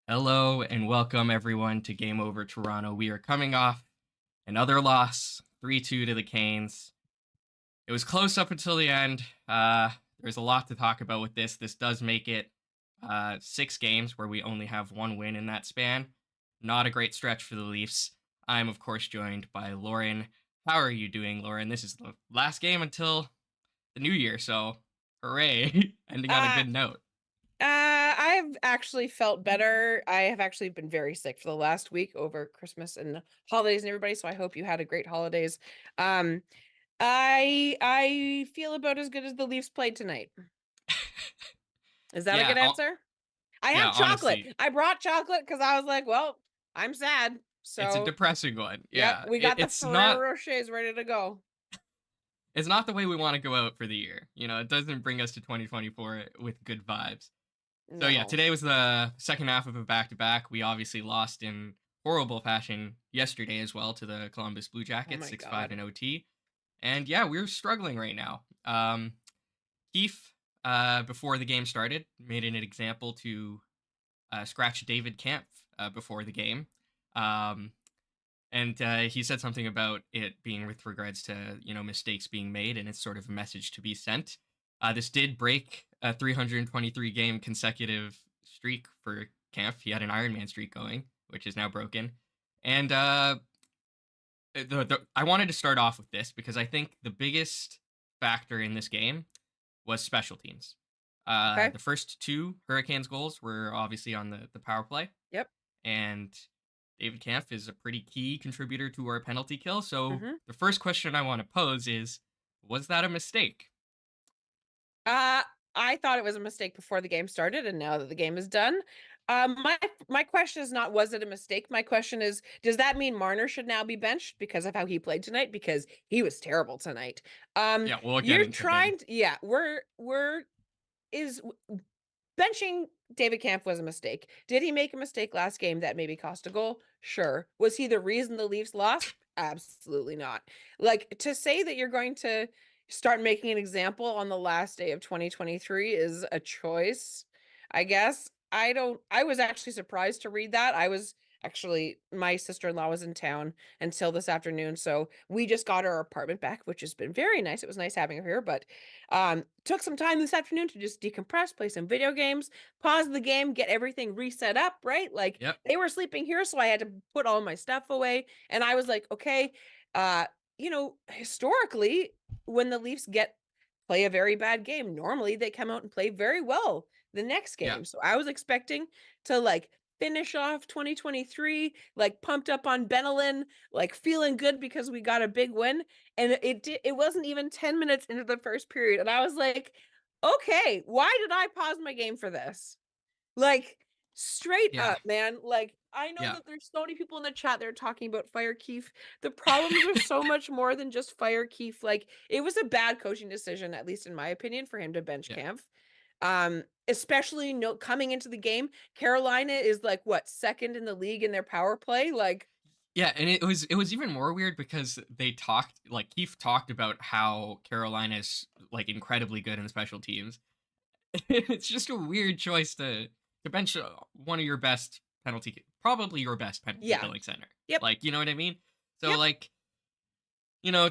Hello and welcome everyone to Game Over Toronto. We are coming off another loss, 3-2 to the Canes. It was close up until the end. There's a lot to talk about with this. This does make it 6 games where we only have one win in that span. Not a great stretch for the Leafs. I'm, of course, joined by Lauren. How are you doing, Lauren? This is the last game until the new year, so hooray. Ending on a Uh, good note. I've actually felt better. I have actually been very sick for the last week over Christmas and holidays and everybody, so I hope you had a great holidays. Um, I feel about as good as the Leafs played tonight. Is that a Yeah, good answer? I yeah, have chocolate. honestly, I brought chocolate because I was like, well, I'm sad. it's a So, depressing one. yep, Yeah, we got the it's Ferrero not Rochers ready to go. it's not the way we want to go out for the year. It doesn't bring us to 2024 with good vibes. So yeah, No. today was the second half of a back-to-back. We obviously lost in horrible fashion yesterday as well to the Columbus Blue Oh Jackets, my 6-5 God. in OT. And yeah, we're struggling right now. Keefe, before the game started, made an example to scratch David Kampf before the game. Um, and he said something about it being with regards to mistakes being made, and it's sort of a message to be sent. This did break a 323 game consecutive streak for Kampf. He had an Ironman streak going, which is now broken. And I wanted to start off with this because I think the biggest factor in this game was special teams. Okay. The first two Hurricanes goals were obviously on the power play, Yep. and David Kampf is a pretty key contributor to our penalty kill. So Mm-hmm. the first question I want to pose is, was that a mistake? Uh, I thought it was a mistake before the game started, and now that the game is done, my question is not was it a mistake? My question is, does that mean Marner should now be benched because of how he played tonight? Because he was terrible tonight. Yeah, we'll get You're into him. trying to, yeah, we're is benching David Camp was a mistake. Did he make a mistake last game that maybe cost a goal? Sure. Was he the reason the Leafs lost? Absolutely not. Like to say that you're going to start making an example on the last day of 2023 is a choice, I guess. I was actually surprised to read that. I was actually my sister-in-law was in town until this afternoon, so we just got our apartment back, which has been very nice. It was nice having her here, but took some time this afternoon to just decompress, play some video games, pause the game, get everything reset up, right? Like Yep. they were sleeping here, so I had to put all my stuff away. And I was like, okay, uh, historically, when the Leafs play a very bad game, normally they come out and play very well the next Yeah. game. So I was expecting to like finish off 2023 like pumped up on Benelin, like feeling good because we got a big win, and it wasn't even 10 minutes into the first period, and I was like, "Okay, why did I pause my game for this?" Like, straight Yeah. up, man, like, I know Yeah. that there's so many people in the chat that are talking about fire Keefe. The problems are so much more than just fire Keefe, like, it was a bad coaching decision, at least in my opinion, for him to bench Yeah. Kampf. Especially no coming into the game, Carolina is, like, what, 2nd in the league in their power play? Like, Yeah, and it was even more weird because they talked like Keith talked about how Carolina is like incredibly good in special teams. It's just a weird choice to bench one of your best probably your best penalty yeah. killing center. Yep, Like, you know what I mean? So yep. like,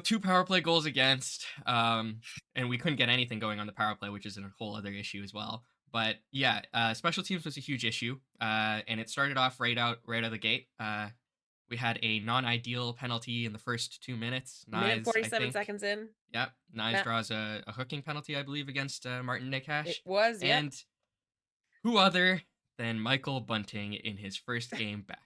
two power play goals against, and we couldn't get anything going on the power play, which is a whole other issue as well. But yeah, special teams was a huge issue, and it started off right out of the gate. We had a non-ideal penalty in the first 2 minutes. Minute Nyes, I 47 think. seconds in. Yep, Nyes Yeah, draws a hooking penalty, I believe, against Martin it Nikash, was, yep. and who other than Michael Bunting in his first game back?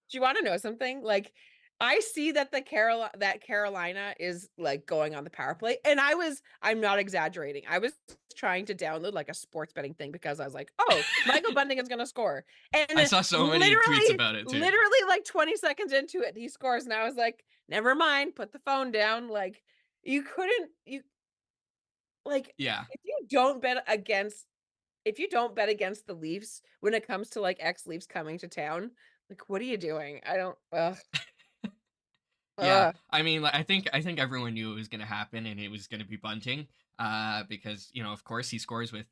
Do you wanna know something? Like, I see that Carolina is, like, going on the power play, and I'm not exaggerating. I was trying to download, like, a sports betting thing because I was like, "Oh, Michael Bunting is gonna score." And I saw so many tweets about it too. literally, like, 20 seconds into it, he scores, and I was like, "Never mind, put the phone down." Like, you couldn't you like, Yeah, if you don't bet against if you don't bet against the Leafs when it comes to, like, ex-Leafs coming to town, like, what are you doing? I don't ugh, yeah. ugh. I mean, like, I think everyone knew it was going to happen, and it was going to be Bunting, because of course he scores with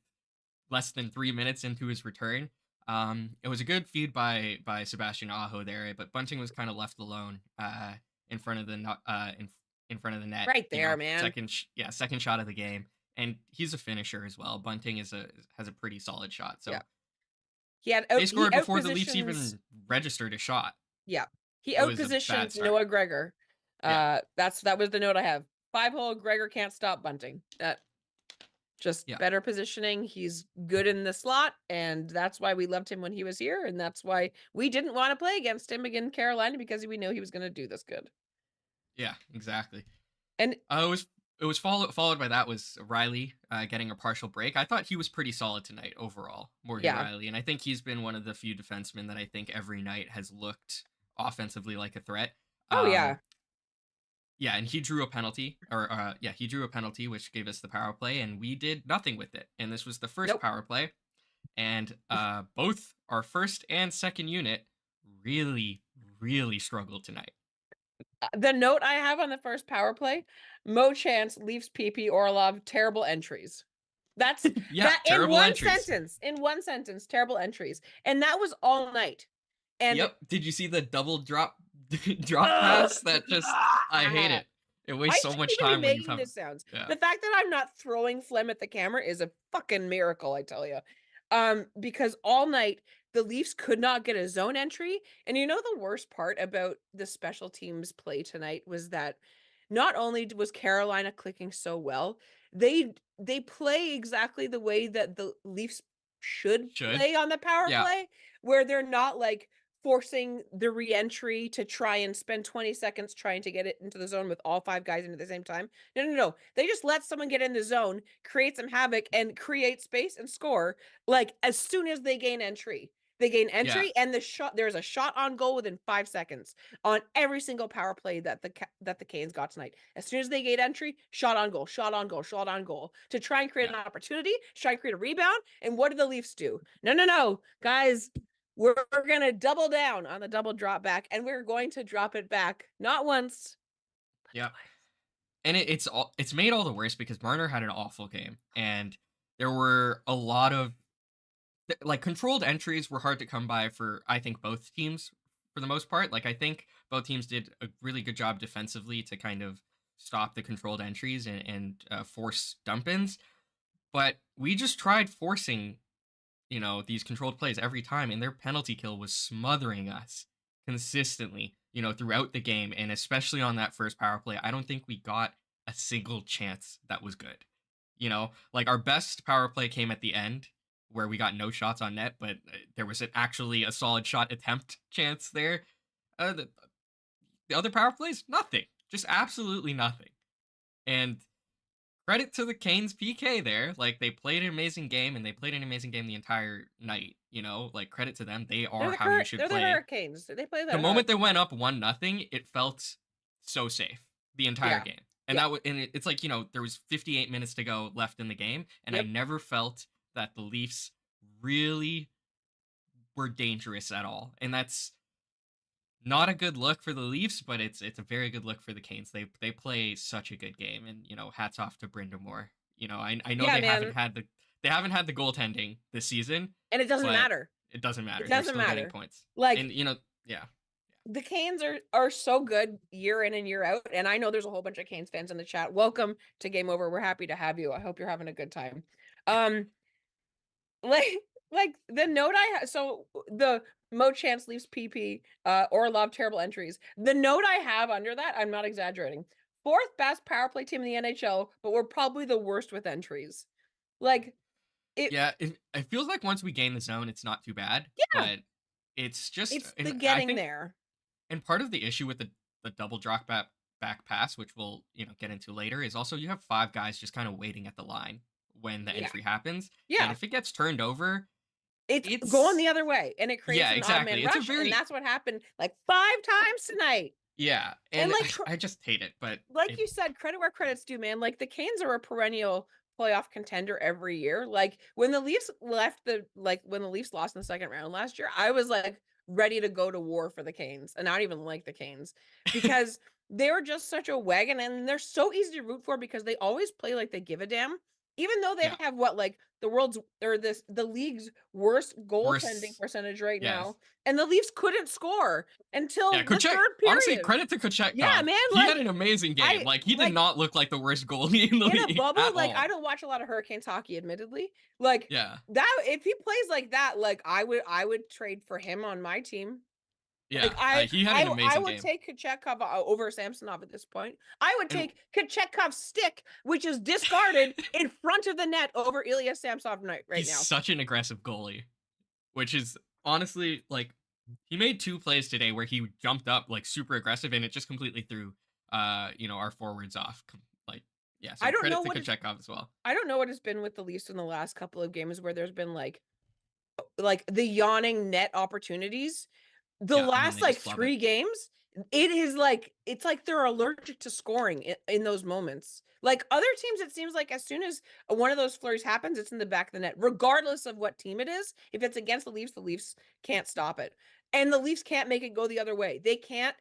less than 3 minutes into his return. It was a good feed by Sebastian Aho there, but Bunting was kind of left alone in front of the in front of the net. Right You there, know, man. second shot of the game, and he's a finisher as well. Bunting has a pretty solid shot, Yeah. so they He scored before the Leafs outpositions even registered a shot. yeah. He It was a bad outpositions start. Noah Gregor. Yeah, That was the note I have. 5-hole Gregor can't stop Bunting. That just yeah, better positioning. He's good in the slot, and that's why we loved him when he was here, and that's why we didn't want to play against him again in Carolina because we knew he was going to do this good. yeah, exactly. And It was followed by that was Riley getting a partial break. I thought he was pretty solid tonight overall, Morgan yeah. Riley, and I think he's been one of the few defensemen that I think every night has looked offensively like a threat. Oh Um, yeah. yeah, and he drew a penalty, or he drew a penalty, which gave us the power play, and we did nothing with it. And this was the first Nope. power play, and both our first and second unit really, really struggled tonight. The note I have on the first power play, Mo Chance, Leafs PP, Orlov, terrible entries. That's Yeah, that in terrible one entries. sentence. In one sentence, terrible entries. And that was all night. And Yep. Did you see the double drop pass? That just I hate it. It I wastes so shouldn't much even be time when you making have. this sounds. Yeah. The fact that I'm not throwing phlegm at the camera is a fucking miracle, I tell you. Because all night the Leafs could not get a zone entry, and you know the worst part about the special teams play tonight was that not only was Carolina clicking so well, they play exactly the way that the Leafs should Should. play on the power Yeah. play, where they're not like forcing the re-entry to try and spend 20 seconds trying to get it into the zone with all 5 guys in at the same time. No, no, no. They just let someone get in the zone, create some havoc, and create space and score, like, as soon as they gain entry. They gain Yeah. entry, and there's a shot on goal within 5 seconds on every single power play that the Canes got tonight. As soon as they gain entry, shot on goal, shot on goal, shot on goal to try and create Yeah. an opportunity, try and create a rebound. And what do the Leafs do? No, no, no, guys. We're going to double down on the double drop back, and we're going to drop it back not once, but Yeah. twice. And it's made all the worse because Marner had an awful game, and there were a lot of like controlled entries were hard to come by for I think both teams for the most part. Like I think both teams did a really good job defensively to kind of stop the controlled entries and force dump ins. But we just tried forcing, these controlled plays every time, and their penalty kill was smothering us consistently, throughout the game, and especially on that first power play. I don't think we got a single chance that was good. Like our best power play came at the end where we got no shots on net, but there was actually a solid shot attempt chance there. The other power plays, nothing, just absolutely nothing. And credit to the Canes PK there. Like they played an amazing game, and they played an amazing game the entire night. Like credit to them. They are how you should They're the play. Hurricanes. They play that The hard. moment they went up 1-0, it felt so safe the entire Yeah. game. And it's like, there was 58 minutes to go left in the game, and I Yep. never felt that the Leafs really were dangerous at all. And that's not a good look for the Leafs, but it's a very good look for the Canes. They play such a good game, and hats off to Brenda Moore. I know Yeah, they man. haven't had the goaltending this season, And it doesn't but matter. it doesn't matter. It They're doesn't still getting matter. points. Like, And yeah. the Canes are so good year in and year out, and I know there's a whole bunch of Canes fans in the chat. Welcome to Game Over. We're happy to have you. I hope you're having a good time. Like the note so the Mo Chance Leafs PP Orlov terrible entries. The note I have under that, I'm not exaggerating. 4th best power play team in the NHL, but we're probably the worst with entries. Like it Yeah, it feels like once we gain the zone, it's not too bad. Yeah. But it's just It's and the I getting think there. and part of the issue with the double drop back pass, which we'll get into later, is also you have 5 guys just kind of waiting at the line when the Yeah. entry happens. Yeah. And if it gets turned over, It's going the other way, and it creates Yeah, an exactly. odd man It's a rush, very and that's what happened like 5 times tonight. Yeah, And, and like, I just hate it, but Like you said, credit where credit's due, man. Like the Canes are a perennial playoff contender every year. Like when the Leafs when the Leafs lost in the second round last year, I was like ready to go to war for the Canes, and I don't even like the Canes because they're just such a wagon, and they're so easy to root for because they always play like they give a damn. even though they Yeah. have what, like, the world's or the league's worst goaltending Worse. percentage right Yes. now, and the Leafs couldn't score Yeah, until the Kochek 3rd honestly, period. credit to Yeah, Kochetkov. man, He had like, an amazing game. I Like, he did like, not look like the worst goalie in the in a league bubble, at like, I all. don't watch a lot of Hurricanes hockey, admittedly. Like, Yeah. that if he plays like that, like, I would trade for him on my team. Like, Yeah. He had an I amazing would game. take Kochetkov over Samsonov at this point. I would And take Kochetkov's stick, which is discarded, in front of the net over Ilya Samsonov right he's now. such an aggressive goalie, which is honestly like he made 2 plays today where he jumped up like super aggressive and it just completely threw our forwards off. Like yeah, I so don't credit know to what it's Kochetkov as well. I don't know what it's been with the Leafs in the last couple of games where there's been, like, the yawning net opportunities. The Yeah, and then last, they like, just flub it. 3 games, it is like it's like they're allergic to scoring in those moments. Like, other teams, it seems like as soon as one of those flurries happens, it's in the back of the net, regardless of what team it is. If it's against the Leafs can't stop it, and the Leafs can't make it go the other way. They can't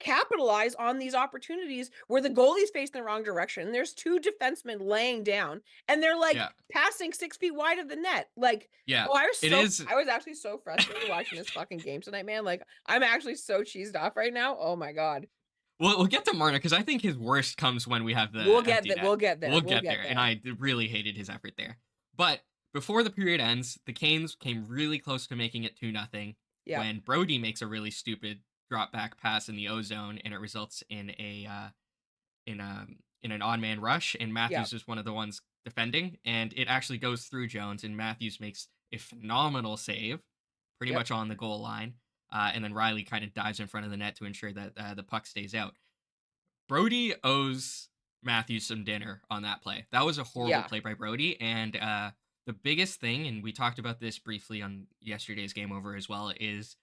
capitalize on these opportunities where the goalie's facing the wrong direction. There's 2 defensemen laying down, and they're, like, Yeah. passing 6 feet wide of the net. Like, Yeah. oh, It is I was actually so frustrated watching this fucking game tonight, man. Like, I'm actually so cheesed off right now. Oh my god. we'll get to Marner because I think his worst comes when we have We'll the get empty that. net. We'll get there. We'll We'll get get there, and there. I really hated his effort there. But before the period ends, the Canes came really close to making it 2-0 Yeah. when Brody makes a really stupid drop back pass in the O zone, and it results in in an odd man rush, and Yeah. Matthews is one of the ones defending, and it actually goes through Jones, and Matthews makes a phenomenal save, pretty Yep. much on the goal line, and then Riley kind of dives in front of the net to ensure that the puck stays out. Brody owes Matthews some dinner on that play. That was a horrible Yeah. play by Brody, and the biggest thing, and we talked about this briefly on yesterday's Game Over as well, is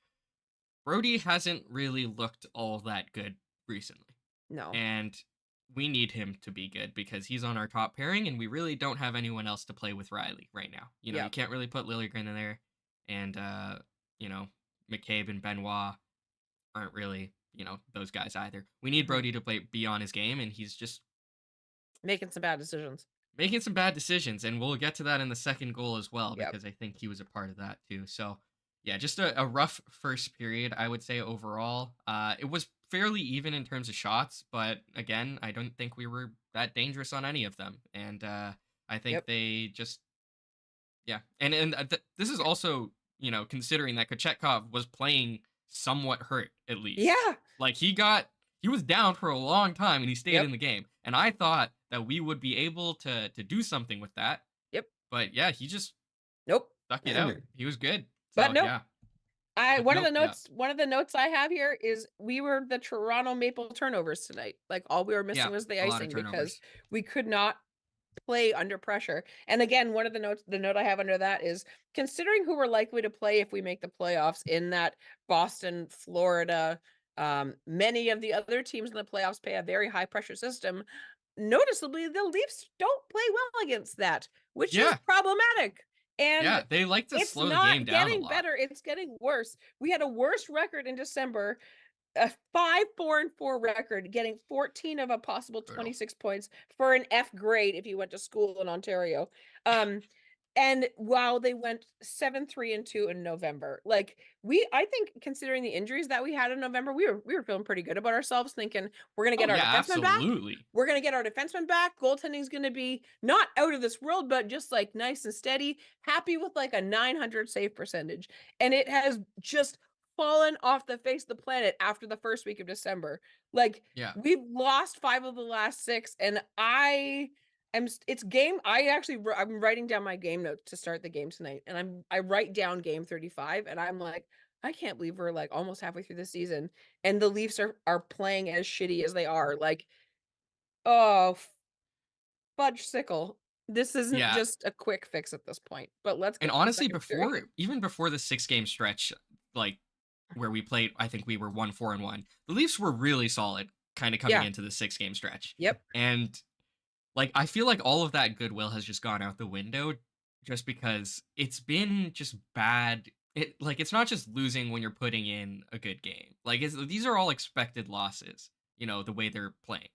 Brody hasn't really looked all that good recently. No. And we need him to be good because he's on our top pairing and we really don't have anyone else to play with Riley right now. You Yeah. can't really put Liljegren in there and you know, McCabe and Benoit aren't really, those guys either. We need Mhm. Brody to be on his game and he's just Making some bad decisions. making some bad decisions, and we'll get to that in the second goal as well Yep. because I think he was a part of that too. So, yeah, just a rough first period, I would say overall. It was fairly even in terms of shots, but again, I don't think we were that dangerous on any of them, and I think Yep. they just yeah, and this is also considering that Kochetkov was playing somewhat hurt at least. Yeah. Like he was down for a long time and he stayed in Yep. the game, and I thought that we would be able to do something with that, Yep. but yeah, he just Nope. stuck it out. He was good, But so nope. yeah. I But one of the nope, yeah, notes I have here is we were the Toronto Maple turnovers tonight. Like, all we were yeah, missing was the a lot of icing because turnovers. we could not play under pressure. And again, one of the note I have under that is considering who we're likely to play if we make the playoffs in that Boston, Florida, many of the other teams in the playoffs play a very high pressure system. Noticeably, the Leafs don't play well against that, which is Yeah, problematic. And yeah, they like to it's slow the game not down a getting lot. better, it's getting worse. We had a worse record in December, a 5-4-4 record, getting 14 of a possible Brutal. 26 points for an F grade if you went to school in Ontario. Um, and while they went 7-3-2 in November, like I think considering the injuries that we had in November, we were feeling pretty good about ourselves, thinking we're gonna Oh get our yeah, defenseman back. absolutely. We're gonna get our defenseman back. Goaltending's gonna be not out of this world, but just like nice and steady. Happy with like a 900 save percentage, and it has just fallen off the face of the planet after the first week of December. Like, Yeah. we've lost 5 of the last 6, and it's game I'm writing down my game notes to start the game tonight, and I write down game 35, and I'm like, I can't believe we're like almost halfway through the season, and the Leafs are playing as shitty as they are. Like, oh, fudge sickle. This isn't Yeah, just a quick fix at this point. But let's and get to the honestly, second period. even before the 6 game stretch, like where we played, I think we were 1-4-1. The Leafs were really solid, kind of coming Yeah. into the 6 game stretch, Yep. and like I feel like all of that goodwill has just gone out the window, just because it's been just bad. It's not just losing when you're putting in a good game. These are all expected losses. The way they're playing.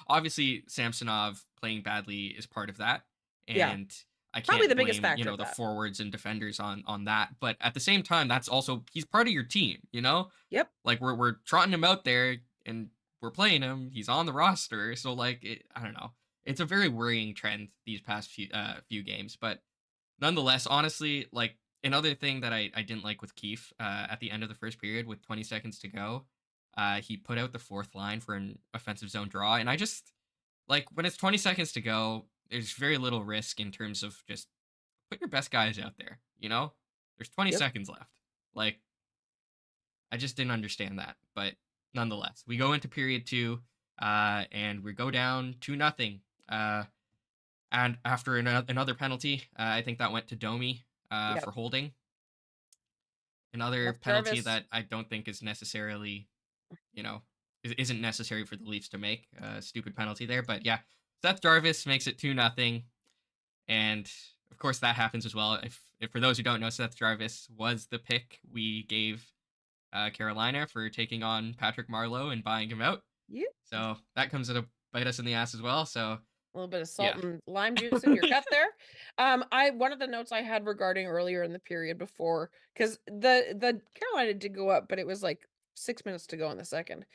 Obviously Samsonov playing badly is part of that, Yeah, and I probably can't the biggest blame, factor of the that. forwards and defenders on that. But at the same time, that's also he's part of your team. Yep. Like we're trotting him out there and we're playing him. He's on the roster. So like I don't know. It's a very worrying trend these past few games. But nonetheless, honestly, like another thing that I didn't like with Keefe at the end of the first period with 20 seconds to go, he put out the fourth line for an offensive zone draw. And I just like when it's 20 seconds to go, there's very little risk in terms of just put your best guys out there. There's 20 Yep. seconds left. Like I just didn't understand that. But nonetheless, we go into period two, and we go down 2-0. And after another penalty, I think that went to Domi Yep. for holding. Another Seth penalty Jarvis. that I don't think is necessarily, you know, isn't necessary for the Leafs to make. Stupid penalty there. But yeah, Seth Jarvis makes it 2-0. And of course, that happens as well. If for those who don't know, Seth Jarvis was the pick we gave Carolina for taking on Patrick Marleau and buying him out. Yeah. So that comes to bite us in the ass as well. So A little bit of salt yeah, and lime juice in your cut there. I one of the notes I had regarding earlier in the period before, because the Carolina did go up, but it was like 6 minutes to go in the second.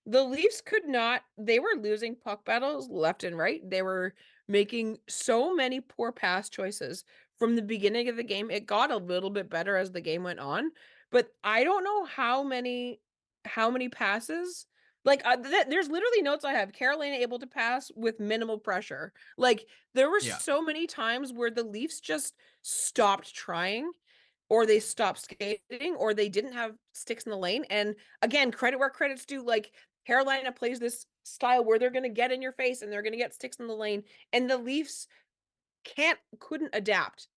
The Leafs could not. They were losing puck battles left and right. They were making so many poor pass choices from the beginning of the game. It got a little bit better as the game went on, but I don't know how many passes like, there's literally notes I have, Carolina able to pass with minimal pressure. Like, there were yeah, so many times where the Leafs just stopped trying, or they stopped skating, or they didn't have sticks in the lane, and again, credit where credit's due, like, Carolina plays this style where they're gonna get in your face and they're gonna get sticks in the lane, and the Leafs couldn't adapt.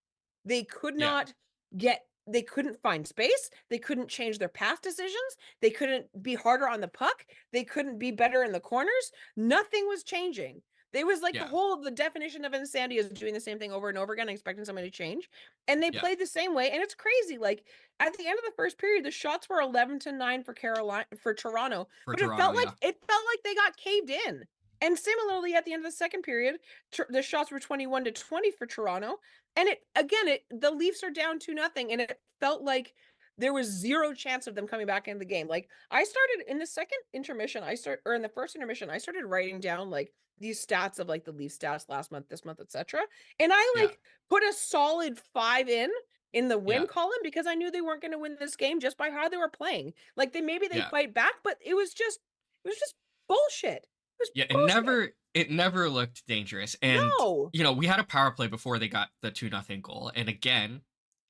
yeah, They couldn't find space, they couldn't change their path decisions, they couldn't be harder on the puck, they couldn't be better in the corners, nothing was changing. They was like yeah, the definition of insanity is doing the same thing over and over again, expecting somebody to change, and they yeah. played the same way, and it's crazy, like, at the end of the first period, the shots were 11-9 for Toronto, For but it Toronto, felt like yeah, they got caved in, and similarly, at the end of the second period, the shots were 21-20 for Toronto, and the Leafs are down 2-0, and it felt like there was 0 chance of them coming back in the game. Like, I started in the second intermission, or in the first intermission, I started writing down, like, these stats of, like, the Leaf stats last month, this month, etcetera, and I, yeah, like, put a solid 5 in the win yeah, column because I knew they weren't gonna win this game just by how they were playing. Like, maybe they'd yeah, fight back, but it was just bullshit. It was yeah. It bullshit. never looked dangerous. And No. we had a power play before they got the 2-0 goal, and again,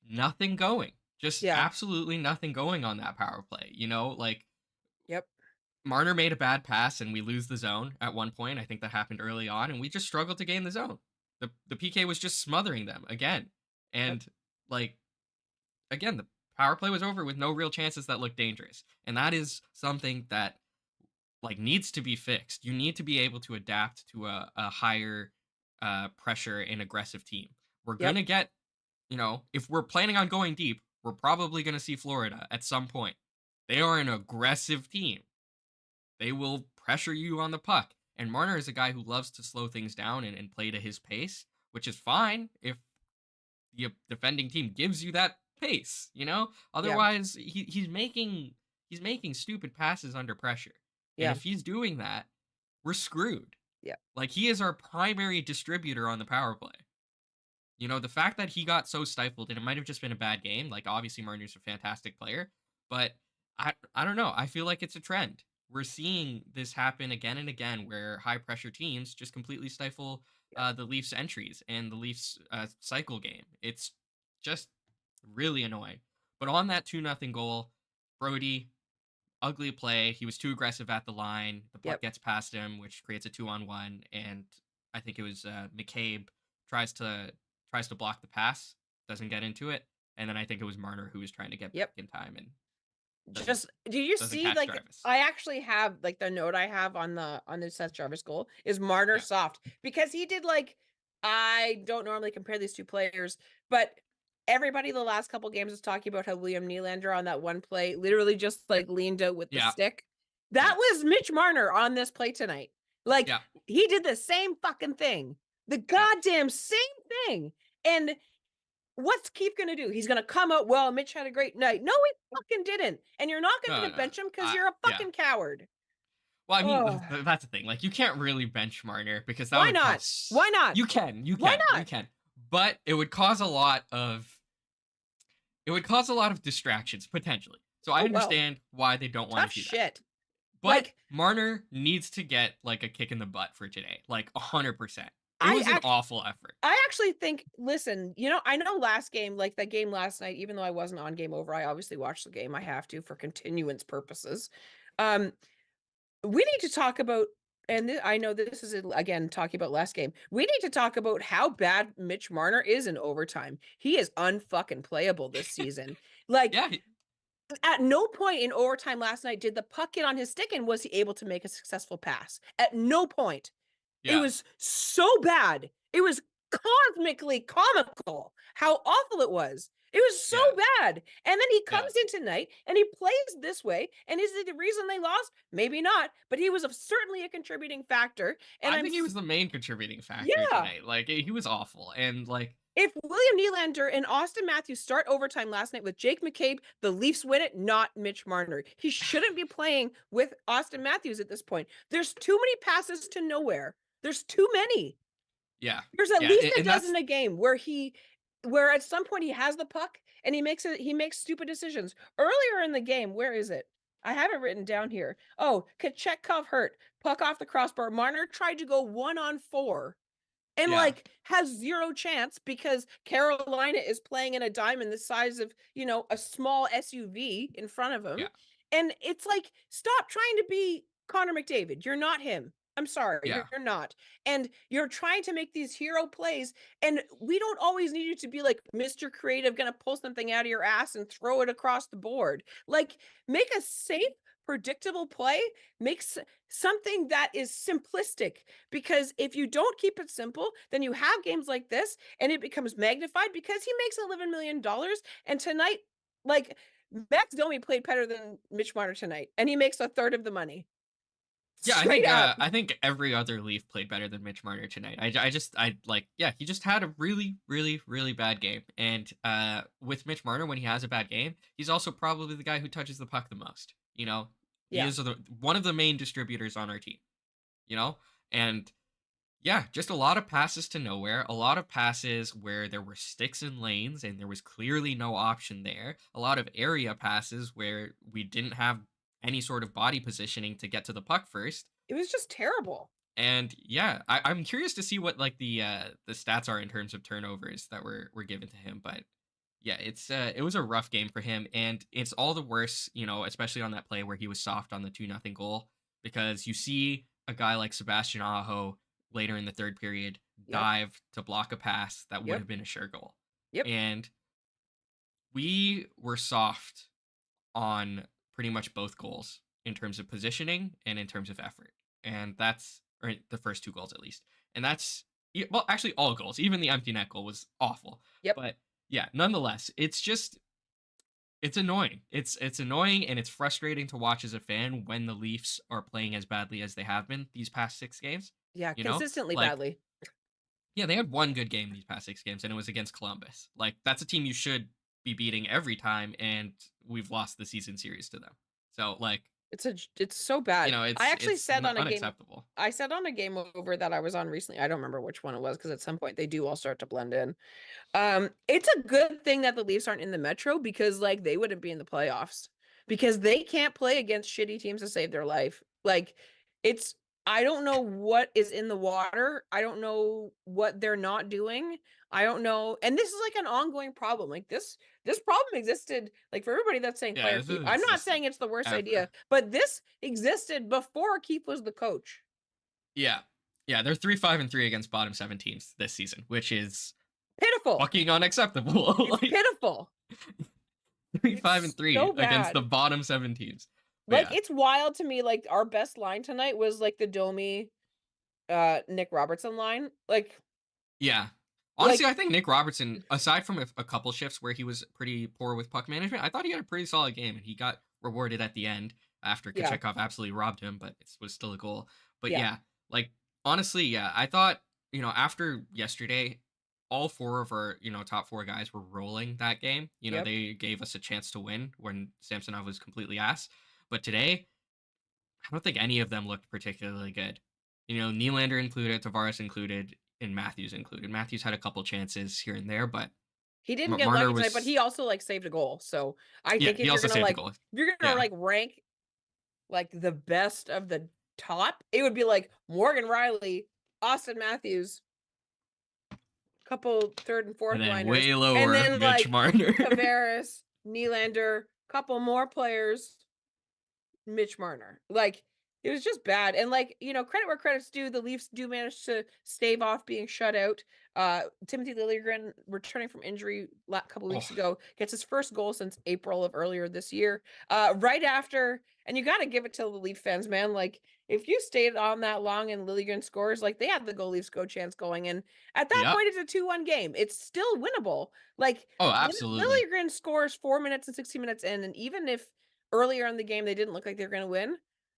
nothing going. Just Yeah. absolutely nothing going on that power play. Like Yep. Marner made a bad pass and we lose the zone at one point. I think that happened early on, and we just struggled to gain the zone. The PK was just smothering them again. Yep. And like again, the power play was over with no real chances that looked dangerous. And that is something that like needs to be fixed. You need to be able to adapt to a higher pressure and aggressive team. We're Yep. gonna get, if we're planning on going deep, we're probably gonna see Florida at some point. They are an aggressive team. They will pressure you on the puck. And Marner is a guy who loves to slow things down and play to his pace, which is fine if the defending team gives you that pace. Yeah. Otherwise, he's making stupid passes under pressure. And Yeah. if he's doing that, we're screwed. Yeah. Like he is our primary distributor on the power play. The fact that he got so stifled, and it might have just been a bad game. Like obviously Marner's a fantastic player, but I don't know. I feel like it's a trend. We're seeing this happen again and again, where high pressure teams just completely stifle Yep. the Leafs' entries and the Leafs' cycle game. It's just really annoying. But on that 2-0 goal, Brody, ugly play. He was too aggressive at the line. The puck Yep. gets past him, which creates a 2-on-1. And I think it was McCabe tries to tries to block the pass, doesn't get into it, and then I think it was Marner who was trying to get back Yep. in time and doesn't Just do you doesn't see, catch like, Jarvis. I actually have, like, the note I have on the Seth Jarvis goal is Marner Yeah, soft because he did, like, I don't normally compare these 2 players, but everybody the last couple games is talking about how William Nylander on that one play literally just, like, leaned out with the yeah, stick. yeah, That was Mitch Marner on this play tonight. Like, Yeah. he did the same fucking thing. The Yeah. goddamn same thing. And what's Keith gonna do? He's gonna come out, well, Mitch had a great night. No, he fucking didn't. And you're not No, gonna no. bench him because you're a Yeah. fucking coward. Well, I mean, Oh, that's the thing. Like, you can't really bench Marner because that why would not? Why cause. not? Why You not? can, but it would cause a lot of. It would cause a lot of distractions potentially. So I Oh well. understand why they don't want Tough to do that. shit. But Like, Marner needs to get like a kick in the butt for today, like 100%. It I was an act awful effort. I actually think, listen, I know last game, like that game last night, even though I wasn't on Game Over, I obviously watched the game. I have to for continuance purposes. Um, we need to talk about, and I know this is again talking about last game. We need to talk about how bad Mitch Marner is in overtime. He is unfucking playable this season. Like, Yeah, at no point in overtime last night did the puck get on his stick and was he able to make a successful pass. At no point. It yeah, was so bad. It was cosmically comical how awful it was. It was so yeah, bad. And then he yeah. comes in tonight and he plays this way. And is it the reason they lost? Maybe not. But he was certainly a contributing factor. And I think he was the main contributing factor yeah. tonight. Like he was awful, and like If William Nylander and Austin Matthews start overtime last night with Jake McCabe, the Leafs win it, not Mitch Marner. He shouldn't be playing with Austin Matthews at this point. There's too many passes to nowhere. There's too many. yeah, There's at yeah, least a and that's dozen a game where at some point he has the puck and he makes stupid decisions. Earlier in the game, where is it? I have it written down here. Oh, Kachekov hurt. Puck off the crossbar. Marner tried to go 1-on-4 and yeah, like has zero chance because Carolina is playing in a diamond the size of, a small SUV in front of him. yeah, And it's like, stop trying to be Connor McDavid. You're not him. I'm sorry, yeah. you're not. And you're trying to make these hero plays. And we don't always need you to be like Mr. Creative, gonna pull something out of your ass and throw it across the board. Like, make a safe, predictable play, make something that is simplistic. Because if you don't keep it simple, then you have games like this and it becomes magnified because he makes $11 million. And tonight, like, Max Domi played better than Mitch Marner tonight, and he makes a third of the money. Yeah, Straight up. I think every other Leaf played better than Mitch Marner tonight. I like yeah, he just had a really really really bad game. And with Mitch Marner when he has a bad game, he's also probably the guy who touches the puck the most. He Yeah. is one of the main distributors on our team, you know? And yeah, just a lot of passes to nowhere, a lot of passes where there were sticks and lanes and there was clearly no option there. A lot of area passes where we didn't have any sort of body positioning to get to the puck first. It was just terrible. And yeah, I'm curious to see what like the stats are in terms of turnovers that were given to him. But yeah, it was a rough game for him, and it's all the worse, especially on that play where he was soft on the 2-0 goal, because you see a guy like Sebastian Aho later in the third period Yep. dive to block a pass that would Yep. have been a sure goal. Yep. And we were soft on pretty much both goals in terms of positioning and in terms of effort. And that's or the first two goals at least. And that's well, actually all goals, even the empty net goal was awful. Yep. But yeah, nonetheless, it's annoying. It's annoying and it's frustrating to watch as a fan when the Leafs are playing as badly as they have been these past 6 games, Yeah, you know? consistently Like badly. yeah, they had one good game these past 6 games and it was against Columbus. Like that's a team you should be beating every time and we've lost the season series to them. So like, It's so bad. I actually it's said on a game unacceptable. I said on a game over that I was on recently. I don't remember which one it was because at some point they do all start to blend in. It's a good thing that the Leafs aren't in the Metro because like they wouldn't be in the playoffs because they can't play against shitty teams to save their life. Like, it's I don't know what is in the water. I don't know what they're not doing. I don't know. And this is like an ongoing problem. Like, this problem existed, like, for everybody that's saying Yeah, fire this Keith. has I'm not existed saying it's the worst idea, ever. but this existed before Keith was the coach. Yeah. Yeah, they're 3-5-3 against bottom 7 teams this season, which is Pitiful. fucking unacceptable. It's Like pitiful. 3 5 It's and 3 so against the bad. bottom 7 teams. But Like, yeah. it's wild to me, like, our best line tonight was, like, the Domi, Nick Robertson line. Yeah. Honestly, Like I think Nick Robertson, aside from a couple shifts where he was pretty poor with puck management, I thought he had a pretty solid game and he got rewarded at the end after yeah, Kachekov absolutely robbed him, but it was still a goal. But yeah. yeah, Like, honestly, yeah, I thought, after yesterday, all four of our, top four guys were rolling that game. Yep. They gave us a chance to win when Samsonov was completely ass. But today, I don't think any of them looked particularly good. Nylander included, Tavares included, and Matthews included. Matthews had a couple chances here and there, but He didn't get Marner lucky tonight, but was, he also, like, saved a goal, so I yeah, think he if you're also gonna, saved the like goal. if you're gonna, Yeah. like, rank, like, the best of the top, it would be, like, Morgan Riley, Austin Matthews, couple 3rd and And 4th then liners, way and lower, then, Mitch like, Marner. Tavares, Nylander, couple more players, Mitch Marner. Like, it was just bad. And like, credit where credit's due. The Leafs do manage to stave off being shut out. Timothy Liljegren, returning from injury a couple Oh, weeks ago, gets his first goal since April of earlier this year. Right after, and you got to give it to the Leaf fans, man. Like, if you stayed on that long and Liljegren scores, like they had the goal Leafs go chance going. And at that yep. point, it's a 2-1 game. It's still winnable. Like, Oh, absolutely. Liljegren scores 4 minutes and 60 minutes in. And even if earlier in the game they didn't look like they were going to win,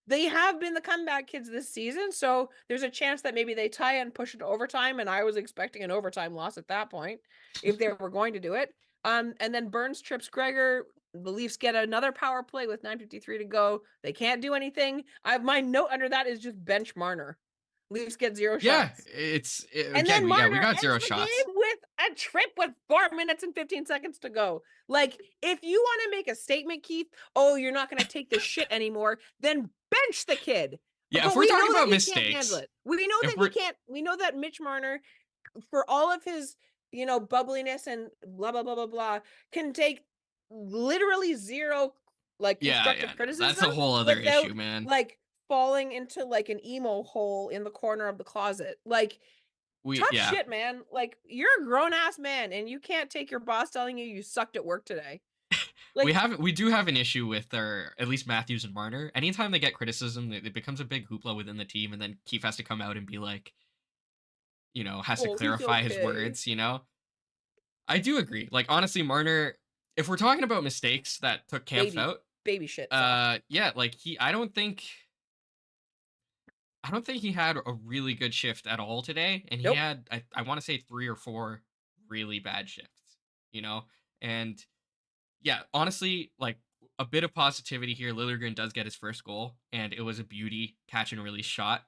they have been the comeback kids this season, so there's a chance that maybe they tie and push it to overtime, and I was expecting an overtime loss at that point if they were going to do it. And then Burns trips Gregor. The Leafs get another power play with 9:53 to go. They can't do anything. My note under that is just bench Marner. Leafs get 0 Yeah, shots. And again, then we Marner got ends zero the shots. game with a trip with 4 minutes and 15 seconds to go. Like, if you want to make a statement, Keith, oh, you're not going to take this shit anymore, then bench the kid. Yeah, if But we're we talking know that about he can't handle mistakes, it. We know if that he we're can't. We know that Mitch Marner, for all of his, bubbliness and blah, blah, blah, blah, blah, can take literally zero, like, yeah, constructive no, that's a criticism whole other issue, without, man. like, falling into, like, an emo hole in the corner of the closet. Like, tough Yeah, shit, man. Like, you're a grown ass man and you can't take your boss telling you sucked at work today. Like, we do have an issue with our, at least Matthews and Marner. Anytime they get criticism, it becomes a big hoopla within the team, and then Keefe has to come out and be like, has to oh, he's clarify his okay. words. I do agree. Like, honestly, Marner, if we're talking about mistakes that took Kampf Baby, out, baby shit soft. yeah, like I don't think he had a really good shift at all today, and he Nope. had, I want to say, 3 or 4 really bad shifts, you know, and yeah, honestly, like, a bit of positivity here. Liljegren does get his first goal, and it was a beauty catch and release shot.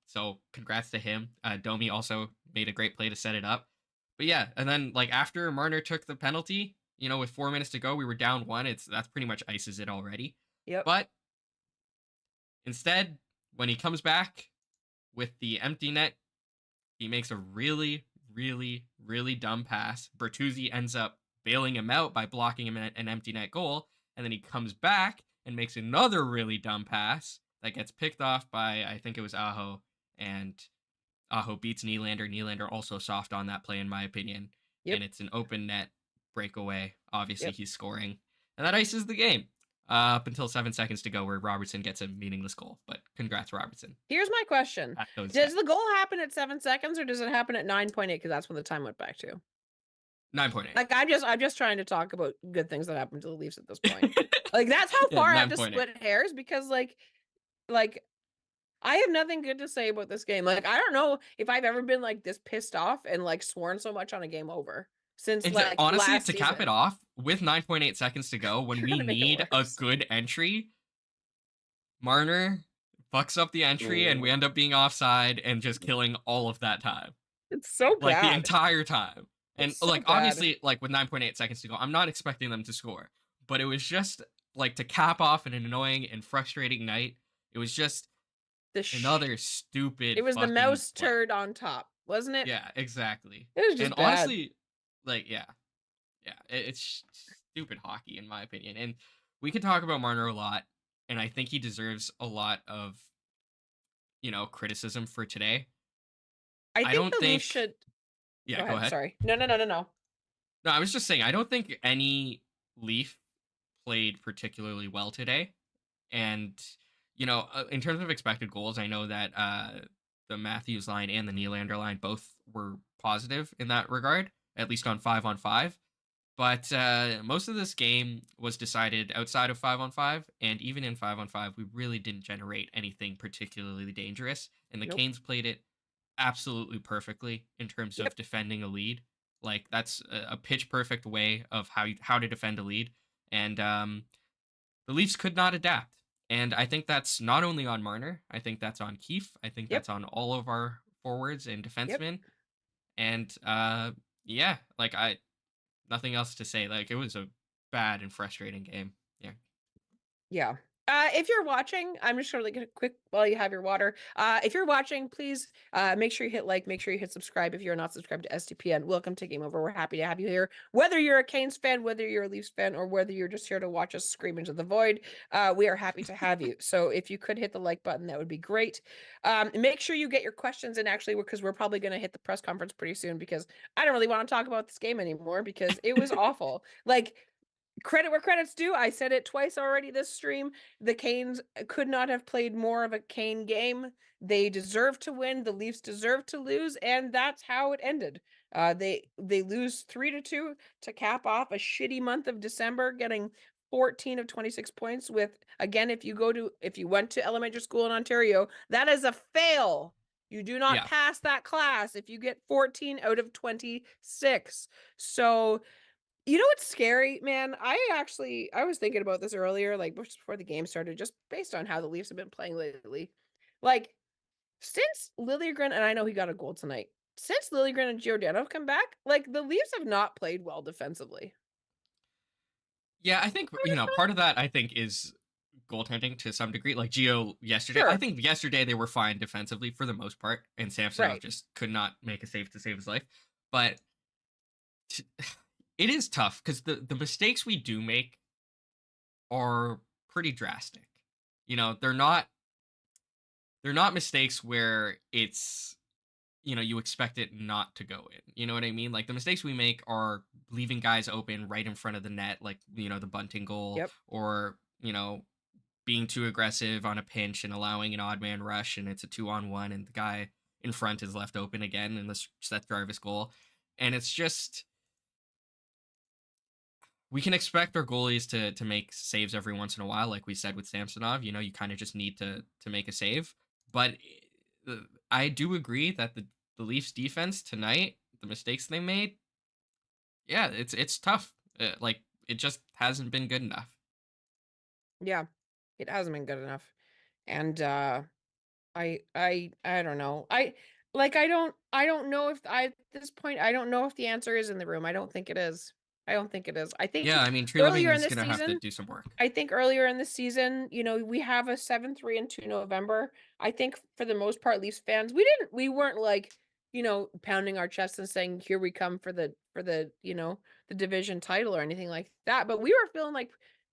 So congrats to him. Domi also made a great play to set it up. But yeah, and then like after Marner took the penalty, with 4 minutes to go, we were down one. That's pretty much ices it already. Yep. But instead, when he comes back with the empty net, he makes a really, really, really dumb pass. Bertuzzi ends up bailing him out by blocking him an empty net goal. And then he comes back and makes another really dumb pass that gets picked off by, I think it was Aho. And Aho beats Nylander. Nylander also soft on that play, in my opinion. And Yep. it's an open net breakaway. Obviously, Yep. he's scoring. And that ices the game up until 7 seconds to go, where Robertson gets a meaningless goal. But congrats, Robertson. Here's my question. That goes Does down. the goal happen at 7 seconds or does it happen at 9.8 because that's when the time went back to? 9.8. Like, I'm just trying to talk about good things that happened to the Leafs at this point. Like, that's how Yeah, far I have to 9.8. split hairs because, like I have nothing good to say about this game. Like, I don't know if I've ever been, like, this pissed off and, like, sworn so much on a game over since, And to, like, honestly, last to cap it season. off, with 9.8 seconds to go, when You're we gonna make it need a worse. good entry, Marner fucks up the entry and we Ooh. end up being offside and just killing all of that time. It's so Like, the bad. entire time. And, It's so like, bad. obviously, like, with 9.8 seconds to go, I'm not expecting them to score. But it was just, like, to cap off an annoying and frustrating night, it was just The sh another stupid It was the fucking mouse play. turd on top, wasn't it? Yeah, exactly. It was And just bad. honestly, like, yeah. Yeah, it's stupid hockey in my opinion. And we could talk about Marner a lot, and I think he deserves a lot of, criticism for today. I I think don't the Leafs think should Yeah, go go ahead, ahead. sorry. No, no, no, no, no. No, I was just saying I don't think any Leaf played particularly well today. And in terms of expected goals, I know that the Matthews line and the Nylander line both were positive in that regard, at least on 5-on-5. But most of this game was decided outside of 5-on-5, and even in 5-on-5, we really didn't generate anything particularly dangerous. and the Nope. Canes played it absolutely perfectly in terms Yep. of defending a lead. Like that's a pitch perfect way of how to defend a lead, and the Leafs could not adapt. And I think that's not only on Marner. I think that's on Keefe. I think Yep. that's on all of our forwards and Yep. defensemen. And yeah, like I nothing else to say. Like it was a bad and frustrating game. Yeah. Yeah. If you're watching, I'm just gonna get a quick while you have your water. If you're watching, please make sure you hit like, make sure you hit subscribe if you're not subscribed to STPN. Welcome to Game Over. We're happy to have you here. Whether you're a Canes fan, whether you're a Leafs fan, or whether you're just here to watch us scream into the void, we are happy to have you. So if you could hit the like button, that would be great. Make sure you get your questions in actually, because we're probably going to hit the press conference pretty soon, because I don't really want to talk about this game anymore because it was awful. Like, credit where credit's due. I said it twice already this stream. The Canes could not have played more of a Cane game. They deserve to win. The Leafs deserve to lose, and that's how it ended. They lose 3-2 to cap off a shitty month of December, getting 14 of 26 points. With, again, if you went to elementary school in Ontario, that is a fail. You do not Yeah. pass that class if you get 14 out of 26. So you know what's scary, man? I was thinking about this earlier, like just before the game started, just based on how the Leafs have been playing lately. Like, since Liljegren, and I know he got a goal tonight, since Liljegren and Giordano have come back, like the Leafs have not played well defensively. Yeah, I think part of that I think is goaltending to some degree. Like Gio yesterday, I Sure, think yesterday they were fine defensively for the most part, and Samsonov right. just could not make a save to save his life. But t- it is tough because the mistakes we do make are pretty drastic. They're not mistakes where it's you expect it not to go in. You know what I mean? Like the mistakes we make are leaving guys open right in front of the net, like the bunting goal, Yep. or being too aggressive on a pinch and allowing an odd man rush, and it's a 2-on-1, and the guy in front is left open again in the Seth Jarvis goal, and it's just we can expect our goalies to make saves every once in a while, like we said with Samsonov. You kind of just need to make a save. But I do agree that the Leafs defense tonight, the mistakes they made, yeah, it's tough. Like it just hasn't been good enough. Yeah. It hasn't been good enough. And I don't know. I don't know if I at this point I don't know if the answer is in the room. I don't think it is. I don't think it is. I Yeah, think I mean earlier in Treliving's this gonna have to season do some work. I think earlier in the season, we have a 7-3-2 November. I think for the most part, Leafs fans, we weren't like, pounding our chests and saying, here we come for the division title or anything like that. But we were feeling like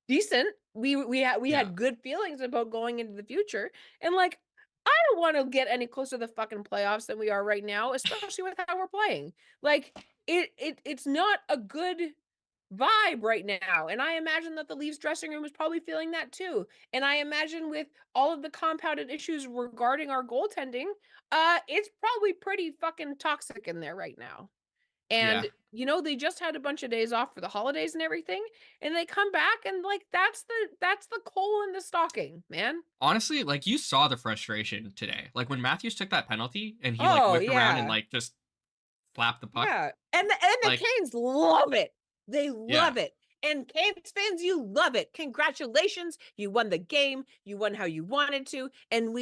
decent. We had Yeah. good feelings about going into the future. And like, I don't want to get any closer to the fucking playoffs than we are right now, especially with how we're playing. Like it's not a good vibe right now. And I imagine that the Leafs dressing room is probably feeling that too. And I imagine with all of the compounded issues regarding our goaltending, it's probably pretty fucking toxic in there right now. Yeah. And they just had a bunch of days off for the holidays and everything, and they come back and like that's the coal in the stocking, man. Honestly, like you saw the frustration today. Like when Matthews took that penalty and he like Oh whipped around and yeah. like just slapped the puck. Yeah, and the Like, Canes love it. They yeah. love it. And Canes fans, you love it. Congratulations. You won the game. You won how you wanted to. And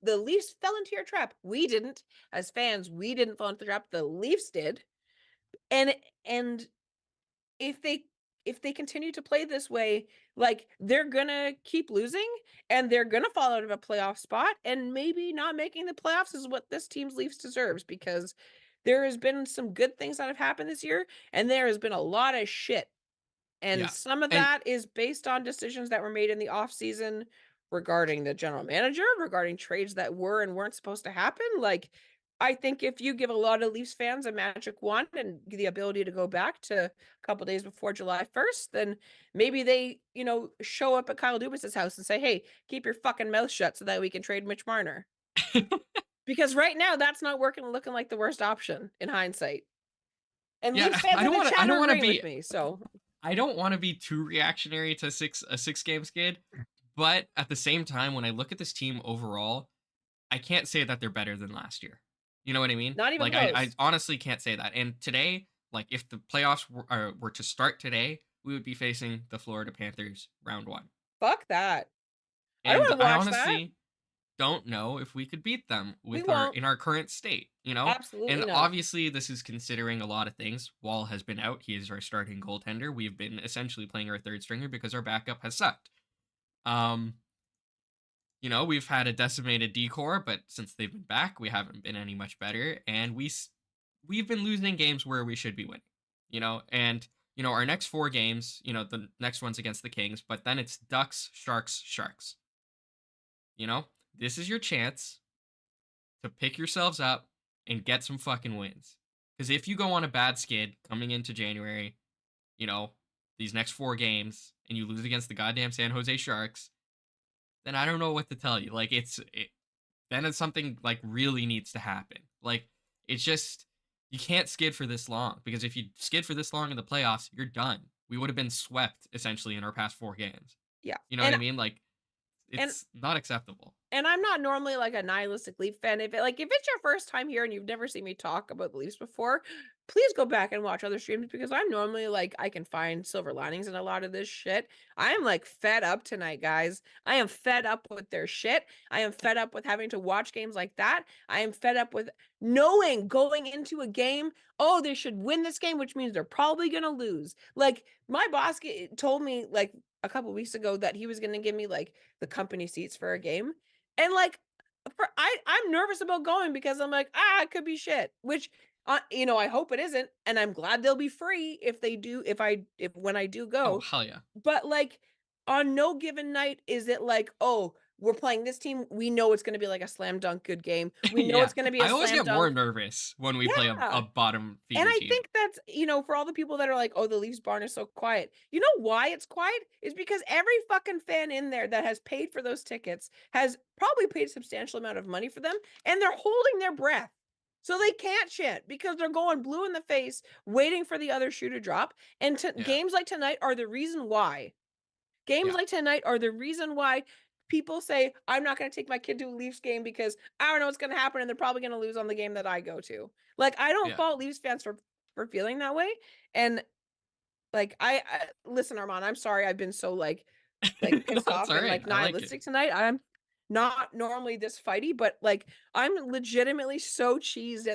the Leafs fell into your trap. We didn't. As fans, we didn't fall into the trap. The Leafs did. And if they continue to play this way, like they're gonna keep losing and they're gonna fall out of a playoff spot, and maybe not making the playoffs is what this team's Leafs deserves, because there has been some good things that have happened this year and there has been a lot of shit. And Yeah. some of And that is based on decisions that were made in the offseason regarding the general manager, regarding trades that were and weren't supposed to happen. Like, I think if you give a lot of Leafs fans a magic wand and the ability to go back to a couple days before July 1st, then maybe they, show up at Kyle Dubas's house and say, hey, keep your fucking mouth shut so that we can trade Mitch Marner. Because right now, that's not working, looking like the worst option in hindsight. And yeah, Leafs fans in the I chat don't are want to agreeing be with me. So, I don't want to be too reactionary to a 6 game skid, but at the same time when I look at this team overall, I can't say that they're better than last year. You know what I mean? Not even Like I close. honestly can't say that. And today, like if the playoffs were to start today, we would be facing the Florida Panthers round 1. Fuck that. I don't And wanna I watch that. honestly don't know if we could beat them We with our won't. in our current state, you know? Absolutely And not. obviously this is considering a lot of things. Wall has been out. He is our starting goaltender. We've been essentially playing our third stringer because our backup has sucked. Um, we've had a decimated decor, but since they've been back, we haven't been any much better, and we've been losing games where we should be winning. And our next 4 games, the next one's against the Kings, but then it's Ducks, Sharks, Sharks. You know, this is your chance to pick yourselves up and get some fucking wins. Because if you go on a bad skid coming into January, you know, these next 4 games, and you lose against the goddamn San Jose Sharks, then I don't know what to tell you. Like then it's something like really needs to happen. Like it's just you can't skid for this long because if you skid for this long in the playoffs, you're done. We would have been swept essentially in our past 4 games. Yeah. You know what And I mean? Like and it's not acceptable. And I'm not normally like a nihilistic Leaf fan. If it's your first time here and you've never seen me talk about the Leafs before, please go back and watch other streams because I'm normally like I can find silver linings in a lot of this shit. I am like fed up tonight, guys. I am fed up with their shit. I am fed up with having to watch games like that. I am fed up with knowing going into a game, oh, they should win this game, which means they're probably gonna lose. Like my boss told me like a couple weeks ago that he was gonna give me like the company seats for a game. And, like, I'm nervous about going because I'm like, "Ah, it could be shit," which, I hope it isn't, and I'm glad they'll be free if they do if when I do Oh go. hell yeah. But, like, on no given night is it like, "Oh, we're playing this team, we know it's gonna be like a slam dunk good game. We know Yeah. it's gonna be a I always slam get more dunk." nervous when we play a Yeah. bottom And feeder I team. think that's, for all the people that are like, "Oh, the Leafs barn is so quiet." You know why it's quiet? Is because every fucking fan in there that has paid for those tickets has probably paid a substantial amount of money for them, and they're holding their breath. So they can't shit because they're going blue in the face, waiting for the other shoe to drop. And Yeah. games like tonight are the reason why. Games Yeah. like tonight are the reason why people say, "I'm not gonna take my kid to a Leafs game because I don't know what's gonna happen, and they're probably gonna lose on the game that I go to." Like, I don't Yeah. fault Leafs fans for feeling that way, and, like, I listen, Armand, I'm sorry I've been so, like, No, pissed it's off all and, right. like, I like it. nihilistic tonight. I'm not normally this fighty, but, like, I'm legitimately so cheesed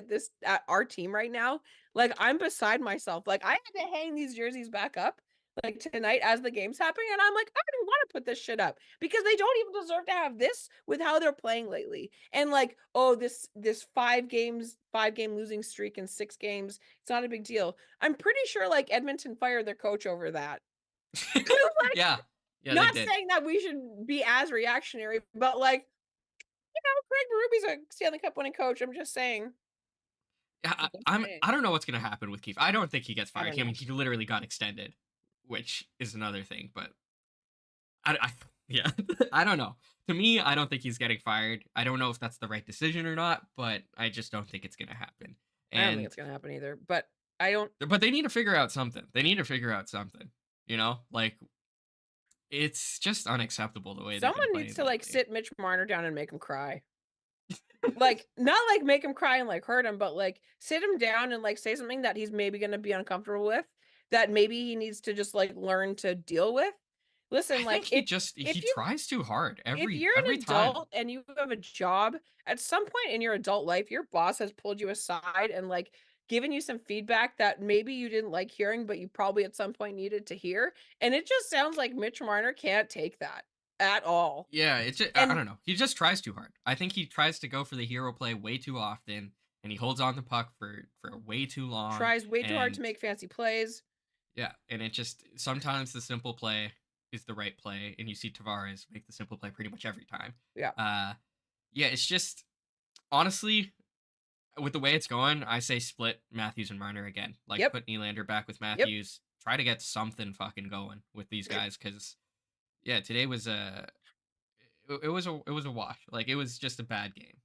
at our team right now. Like, I'm beside myself. Like, I had to hang these jerseys back up, like, tonight as the game's happening, and I'm like, "I don't wanna put this shit up," because they don't even deserve to have this with how they're playing lately. And, like, "Oh, this 5-game losing streak in 6 games, it's not a big deal." I'm pretty sure, like, Edmonton fired their coach over that. Yeah. Yeah, they Not did. saying that we should be as reactionary, but, like, Craig Berube's a Stanley Cup winning coach, I'm just saying. Yeah, I'm just I saying. don't know what's gonna happen with Keefe. I don't think he gets I fired. don't I mean, know. he literally got extended, which is another thing. But I yeah, I don't know. To me, I don't think he's getting fired. I don't know if that's the right decision or not, but I just don't think it's gonna happen. I don't think And it's gonna happen either, but I don't but they need to figure out something. They need to figure out something. Like it's just unacceptable the way they've been someone needs playing to, like, lately. sit Mitch Marner down and make him cry. Like, not, like, make him cry and, like, hurt him, but, like, sit him down and, like, say something that he's maybe gonna be uncomfortable with, that maybe he needs to just, like, learn to deal with. I Listen, think like, he if you tries too hard if every you're every an time. adult and you have a job, at some point in your adult life, your boss has pulled you aside and, like, given you some feedback that maybe you didn't like hearing, but you probably at some point needed to hear, and it just sounds like Mitch Marner can't take that at all. Yeah, it's just, I And don't know. He just tries too hard. I think he tries to go for the hero play way too often, and he holds on the puck for way too long. tries way too hard to And make fancy plays. yeah, and it just sometimes the simple play is the right play, and you see Tavares make the simple play pretty much every time. Yeah. Uh, yeah, it's just honestly with the way it's going, I say split Matthews and Marner again. Like Yep. put Nylander back with Yep. Matthews. Try to get something fucking going with these guys because yeah, today was it was a wash. Like it was just a bad game,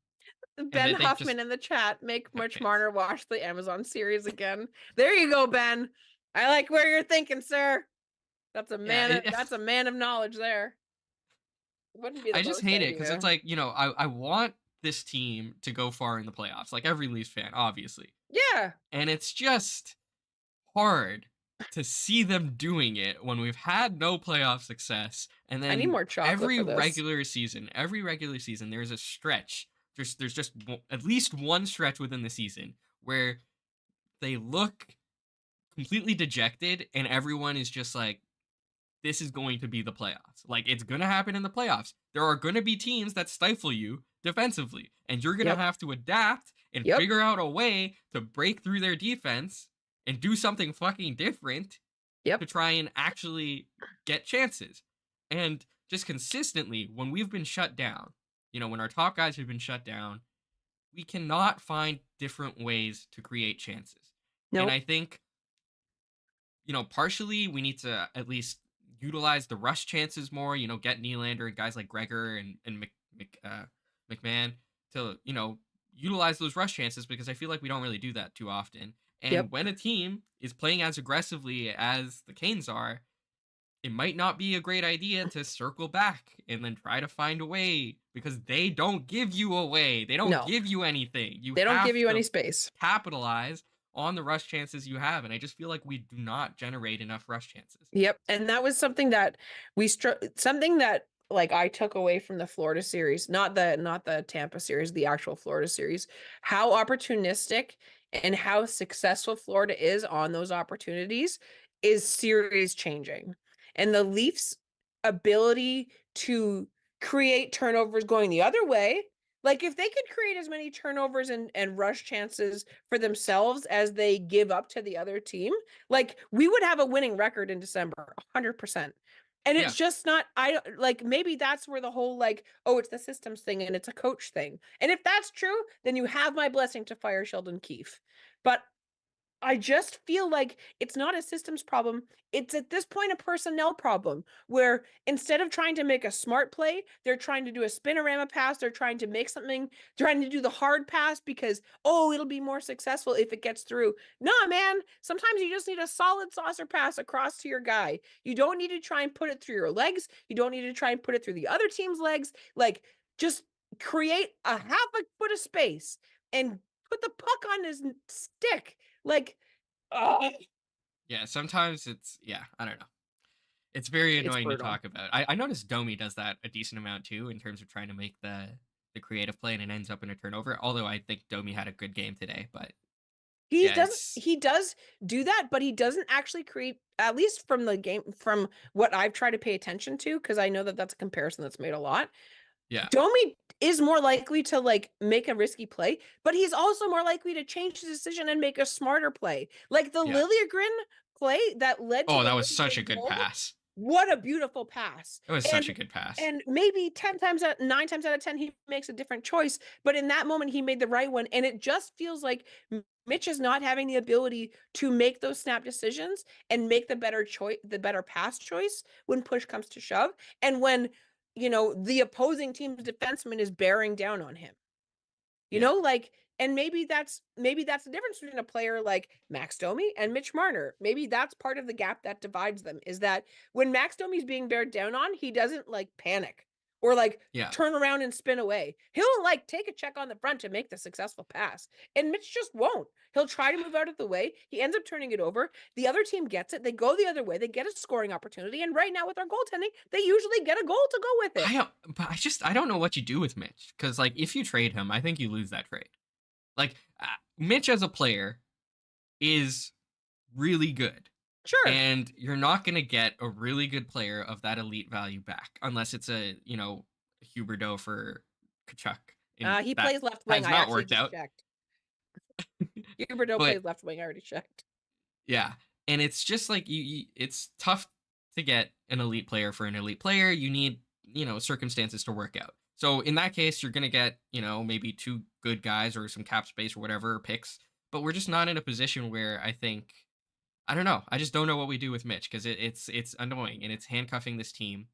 and Ben they've just Huffman in the chat, make Mitch okay. Marner watch the Amazon series again. There you go, Ben. I like where you're thinking, sir. Yeah, That's a man of knowledge there. Wouldn't be the I just worst hate it because it's idea. like I want this team to go far in the playoffs, like every Leafs fan, obviously. Yeah. And it's just hard to see them doing it when we've had no playoff success. And I need then more chocolate for this. every regular season, there's a stretch. There's just at least one stretch within the season where they look completely dejected and everyone is just like, this is going to be the playoffs. Like, it's going to happen in the playoffs. There are going to be teams that stifle you defensively, and you're going to Yep. have to adapt and Yep. figure out a way to break through their defense and do something fucking different to Yep. try and actually get chances. And just consistently, when we've been shut down, when our top guys have been shut down, we cannot find different ways to create chances. And Nope. I think partially we need to at least utilize the rush chances more, get Nylander and guys like Gregor and McMahon to, utilize those rush chances because I feel like we don't really do that too often. And Yep. when a team is playing as aggressively as the Canes are, it might not be a great idea to circle back and then try to find a way because they don't give you a way. They don't No. give you anything. You They don't give have you any to space. capitalize on the rush chances you have. And I just feel like we do not generate enough rush chances. Yep, and that was something that something that, like, I took away from the Florida series, not the Tampa series, the actual Florida series, how opportunistic and how successful Florida is on those opportunities is series changing. And the Leafs' ability to create turnovers going the other way, like, if they could create as many turnovers and rush chances for themselves as they give up to the other team, like, we would have a winning record in December, 100%. And Yeah. it's just not, I don't like, maybe that's where the whole, like, oh, it's the systems thing and it's a coach thing. And if that's true, then you have my blessing to fire Sheldon Keefe. But I just feel like it's not a systems problem. It's at this point a personnel problem where instead of trying to make a smart play, they're trying to do a spinorama pass. They're trying to make something, trying to do the hard pass because, oh, it'll be more successful if it gets through. Nah, man. Sometimes you just need a solid saucer pass across to your guy. You don't need to try and put it through your legs. You don't need to try and put it through the other team's legs. Like, just create a half a foot of space and put the puck on his stick. Like, Yeah. Sometimes I don't know. It's very it's annoying to brutal. talk about. I noticed Domi does that a decent amount too in terms of trying to make the creative play and it ends up in a turnover. Although I think Domi had a good game today, but He yeah, doesn't it's he does do that, but he doesn't actually create, at least from the game, from what I've tried to pay attention to, because I know that that's a comparison that's made a lot. yeah, Domi is more likely to, like, make a risky play, but he's also more likely to change his decision and make a smarter play. Like the yeah. Liljegren play that led to Oh, the that was such a Liljegren good goal. pass. What a beautiful pass. It was such And a good pass. and maybe 9 times out of 10 he makes a different choice, but in that moment he made the right one, and it just feels like Mitch is not having the ability to make those snap decisions and make the better pass choice when push comes to shove, and when, the opposing team's defenseman is bearing down on him. Yeah, Like, and maybe that's the difference between a player like Max Domi and Mitch Marner. Maybe that's part of the gap that divides them, is that when Max Domi's being bared down on, he doesn't, like, panic or, like, yeah. turn around and spin away. He'll, like, take a check on the front to make the successful pass. And Mitch just won't. He'll try to move out of the way. He ends up turning it over. The other team gets it. They go the other way. They get a scoring opportunity. And right now with our goaltending, they usually get a goal to go with it. I don't know what you do with Mitch because like if you trade him, I think you lose that trade. Like Mitch as a player is really good, Sure. and you're not going to get a really good player of that elite value back unless it's a Huberdeau for Kachuk, and He that plays left wing. has I not actually worked just out. checked. Huberdeau But plays left wing. I already checked. yeah, and it's just like it's tough to get an elite player for an elite player. You need, circumstances to work out. So in that case, you're going to get, maybe two good guys or some cap space or whatever picks, but we're just not in a position where I don't know. I just don't know what we do with Mitch because it's annoying and it's handcuffing this team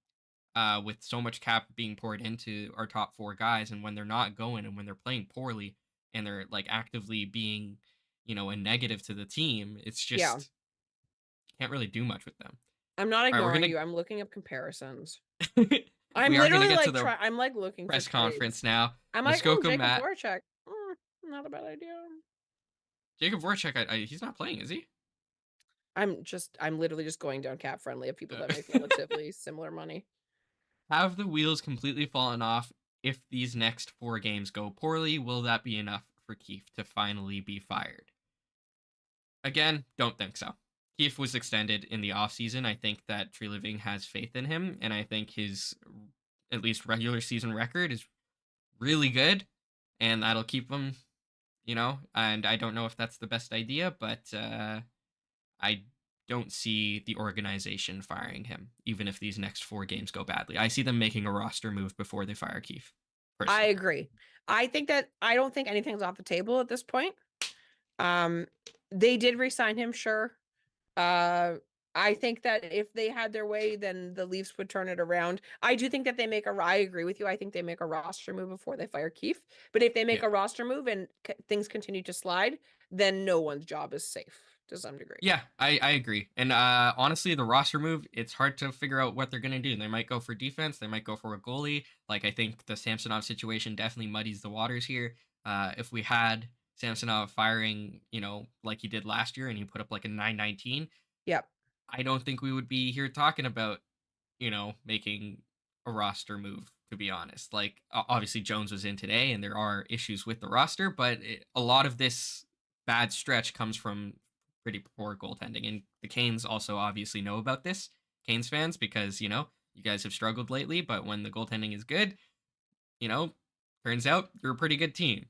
with so much cap being poured into our top four guys, and when they're not going and when they're playing poorly and they're like actively being, a negative to the team, it's Yeah. just can't really do much with them. I'm not All right, we're ignoring gonna you. I'm looking up comparisons. I'm We are gonna literally get to like the I'm like looking for press trades. conference now. I'm like, Muskoka Jacob Matt, Voracek. Not a bad idea. Jacob Voracek. He's not playing, is he? I'm literally just going down cap friendly of people that make Uh, relatively similar money. have the wheels completely fallen off if these next 4 games go poorly? Will that be enough for Keefe to finally be fired? Again, don't think so. Keefe was extended in the offseason. I think that Tree Living has faith in him, and I think his at least regular season record is really good, and that'll keep him, and I don't know if that's the best idea, but I don't see the organization firing him, even if these next 4 games go badly. I see them making a roster move before they fire Keefe, I personally. agree. I don't think anything's off the table at this point. They did re-sign him, sure. Uh, I think that if they had their way, then the Leafs would turn it around. I do think that I agree with you. I think they make a roster move before they fire Keefe. But if they make Yeah. a roster move and things continue to slide, then no one's job is safe to some degree. Yeah, I agree. And honestly, the roster move, it's hard to figure out what they're going to do. They might go for defense. They might go for a goalie. Like, I think the Samsonov situation definitely muddies the waters here. If we had Samsonov firing, like he did last year and he put up like a 919, Yep. I don't think we would be here talking about, making a roster move, to be honest. Like, obviously, Jones was in today and there are issues with the roster, but a lot of this bad stretch comes from pretty poor goaltending. And the Canes also obviously know about this, Canes fans, because, you guys have struggled lately, but when the goaltending is good, you know, turns out you're a pretty good team,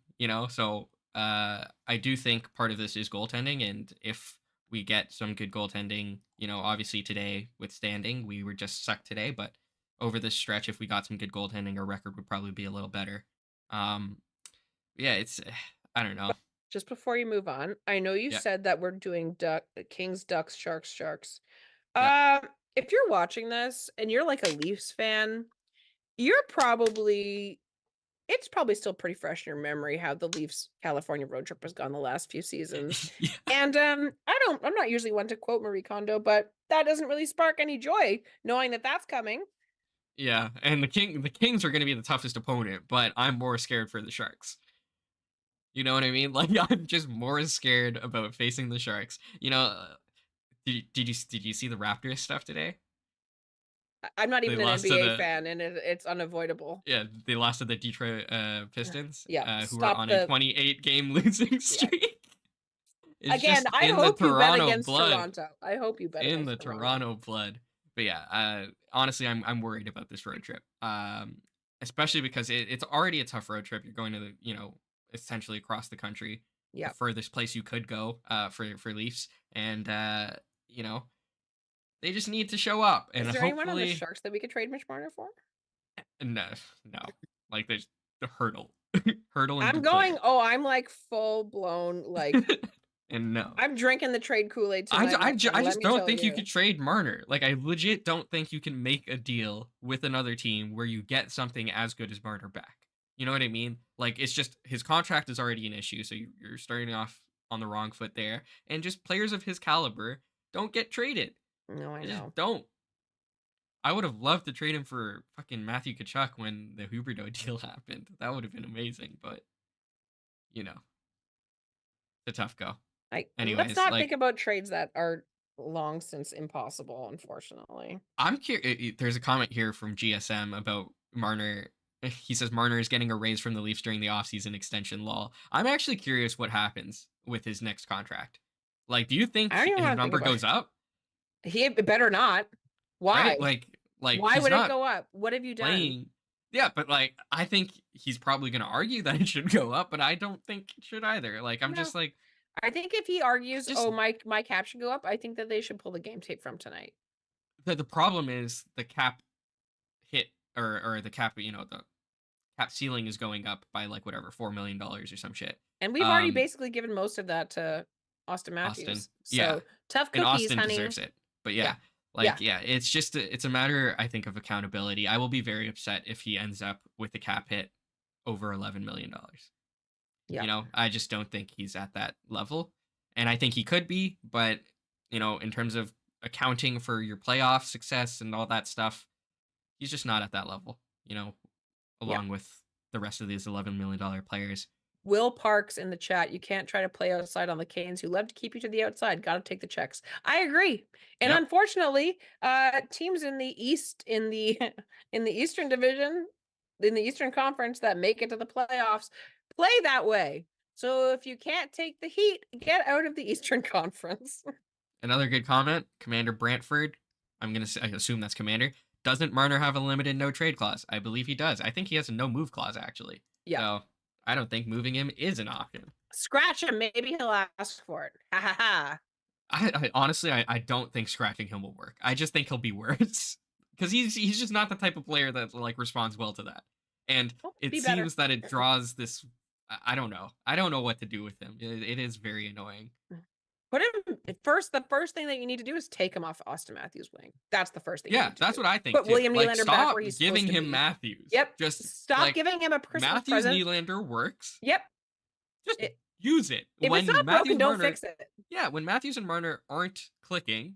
So I do think part of this is goaltending. And if we get some good goaltending, obviously today withstanding, we were just sucked today, but over this stretch, if we got some good goaltending, our record would probably be a little better. Um, yeah, it's, I don't know. Just before you move on, I know you Yeah. said that we're doing Kings, Ducks, Sharks, Sharks. Yeah. If you're watching this and you're like a Leafs fan, it's probably still pretty fresh in your memory how the Leafs California road trip has gone the last few seasons. Yeah. And I'm not usually one to quote Marie Kondo, but that doesn't really spark any joy knowing that that's coming. Yeah, and the Kings are going to be the toughest opponent, but I'm more scared for the Sharks. You know what I mean? Like, I'm just more scared about facing the Sharks. Did you see the Raptors stuff today? I'm not They even an lost to NBA the fan, and it's unavoidable. Yeah, they lost to the Detroit Pistons, Yeah, who are stop on a the 28 game losing yeah. streak. It's Again, just I in the hope you bet Toronto against blood. Toronto. I hope you bet In the against Toronto. Toronto blood. But yeah, honestly, I'm worried about this road trip. Especially because it's already a tough road trip. You're going to essentially across the country, the Yeah. furthest place you could go for Leafs, and they just need to show up, and Is there anyone on the hopefully, Sharks that we could trade Mitch Marner for? no, no, like there's the hurdle, hurdle, and I'm like full blown, like and no. I'm drinking the trade Kool-Aid tonight, my I friend, let just me don't tell think you you. could trade Marner. Like, I legit don't think you can make a deal with another team where you get something as good as Marner back. You know what I mean? Like, it's just his contract is already an issue, so you're starting off on the wrong foot there. And just players of his caliber don't get traded. No, I They know. just don't. I would have loved to trade him for fucking Matthew Tkachuk when the Huberdeau deal happened. That would have been amazing, but you know, it's a tough go. Let's Anyways, not think like, about trades that are long since impossible, unfortunately. I'm curious. There's a comment here from GSM about Marner. He says Marner is getting a raise from the Leafs during the offseason extension law. I'm actually curious what happens with his next contract. Like, do you think I don't even his want to think number about goes up? He better not. Why? Right? Like Why he's would it not go up? What have you done? playing. Yeah, but like I think he's probably going to argue that it should go up, but I don't think it should either. Like, I'm No. just like, I think if he argues, just oh, my cap should go up, I think that they should pull the game tape from tonight. the problem is the cap hit or the cap, the cap ceiling is going up by like whatever $4 million or some shit. And we've already basically given most of that to Austin Austin, Matthews. yeah, So tough and cookies, Austin honey. deserves it. But yeah, Yeah. yeah, it's just it's a matter, I think, of accountability. I will be very upset if he ends up with a cap hit over $11 million. Yeah. I just don't think he's at that level, and I think he could be, but in terms of accounting for your playoff success and all that stuff, He's just not at that level, you know, Yeah. along with the rest of these $11 million players. Will Parks in the chat, you can't try to play outside on the Canes who love to keep you to the outside. Got to take the checks. I agree. And Yep. unfortunately, teams in the East in the in the Eastern Division, in the Eastern Conference that make it to the playoffs play that way. So if you can't take the heat, get out of the Eastern Conference. Another good comment, Commander Brantford. I assume that's Commander. Doesn't Marner have a limited no trade clause? I believe he does. I think he has a no move clause actually. Yeah. So I don't think moving him is an option. Scratch him, maybe he'll ask for it. Ha ha ha. I honestly, I don't think scratching him will work. I just think he'll be worse because he's just not the type of player that like responds well to that. And Oh, it be better. seems that it draws this. I don't know. I don't know what to do with him. It is very annoying. Put him first. The first thing that you need to do is take him off Austin Matthews' wing. That's the first thing you Yeah, need to that's do. what I think Put too. William Like, Nylander back stop where he's giving supposed to him be. Matthews. Yep. Just Stop like giving him a Christmas Matthews present. Nylander works. Yep. Just It, use it. if it's not broken, don't fix it. Yeah, when Matthews and Marner aren't clicking,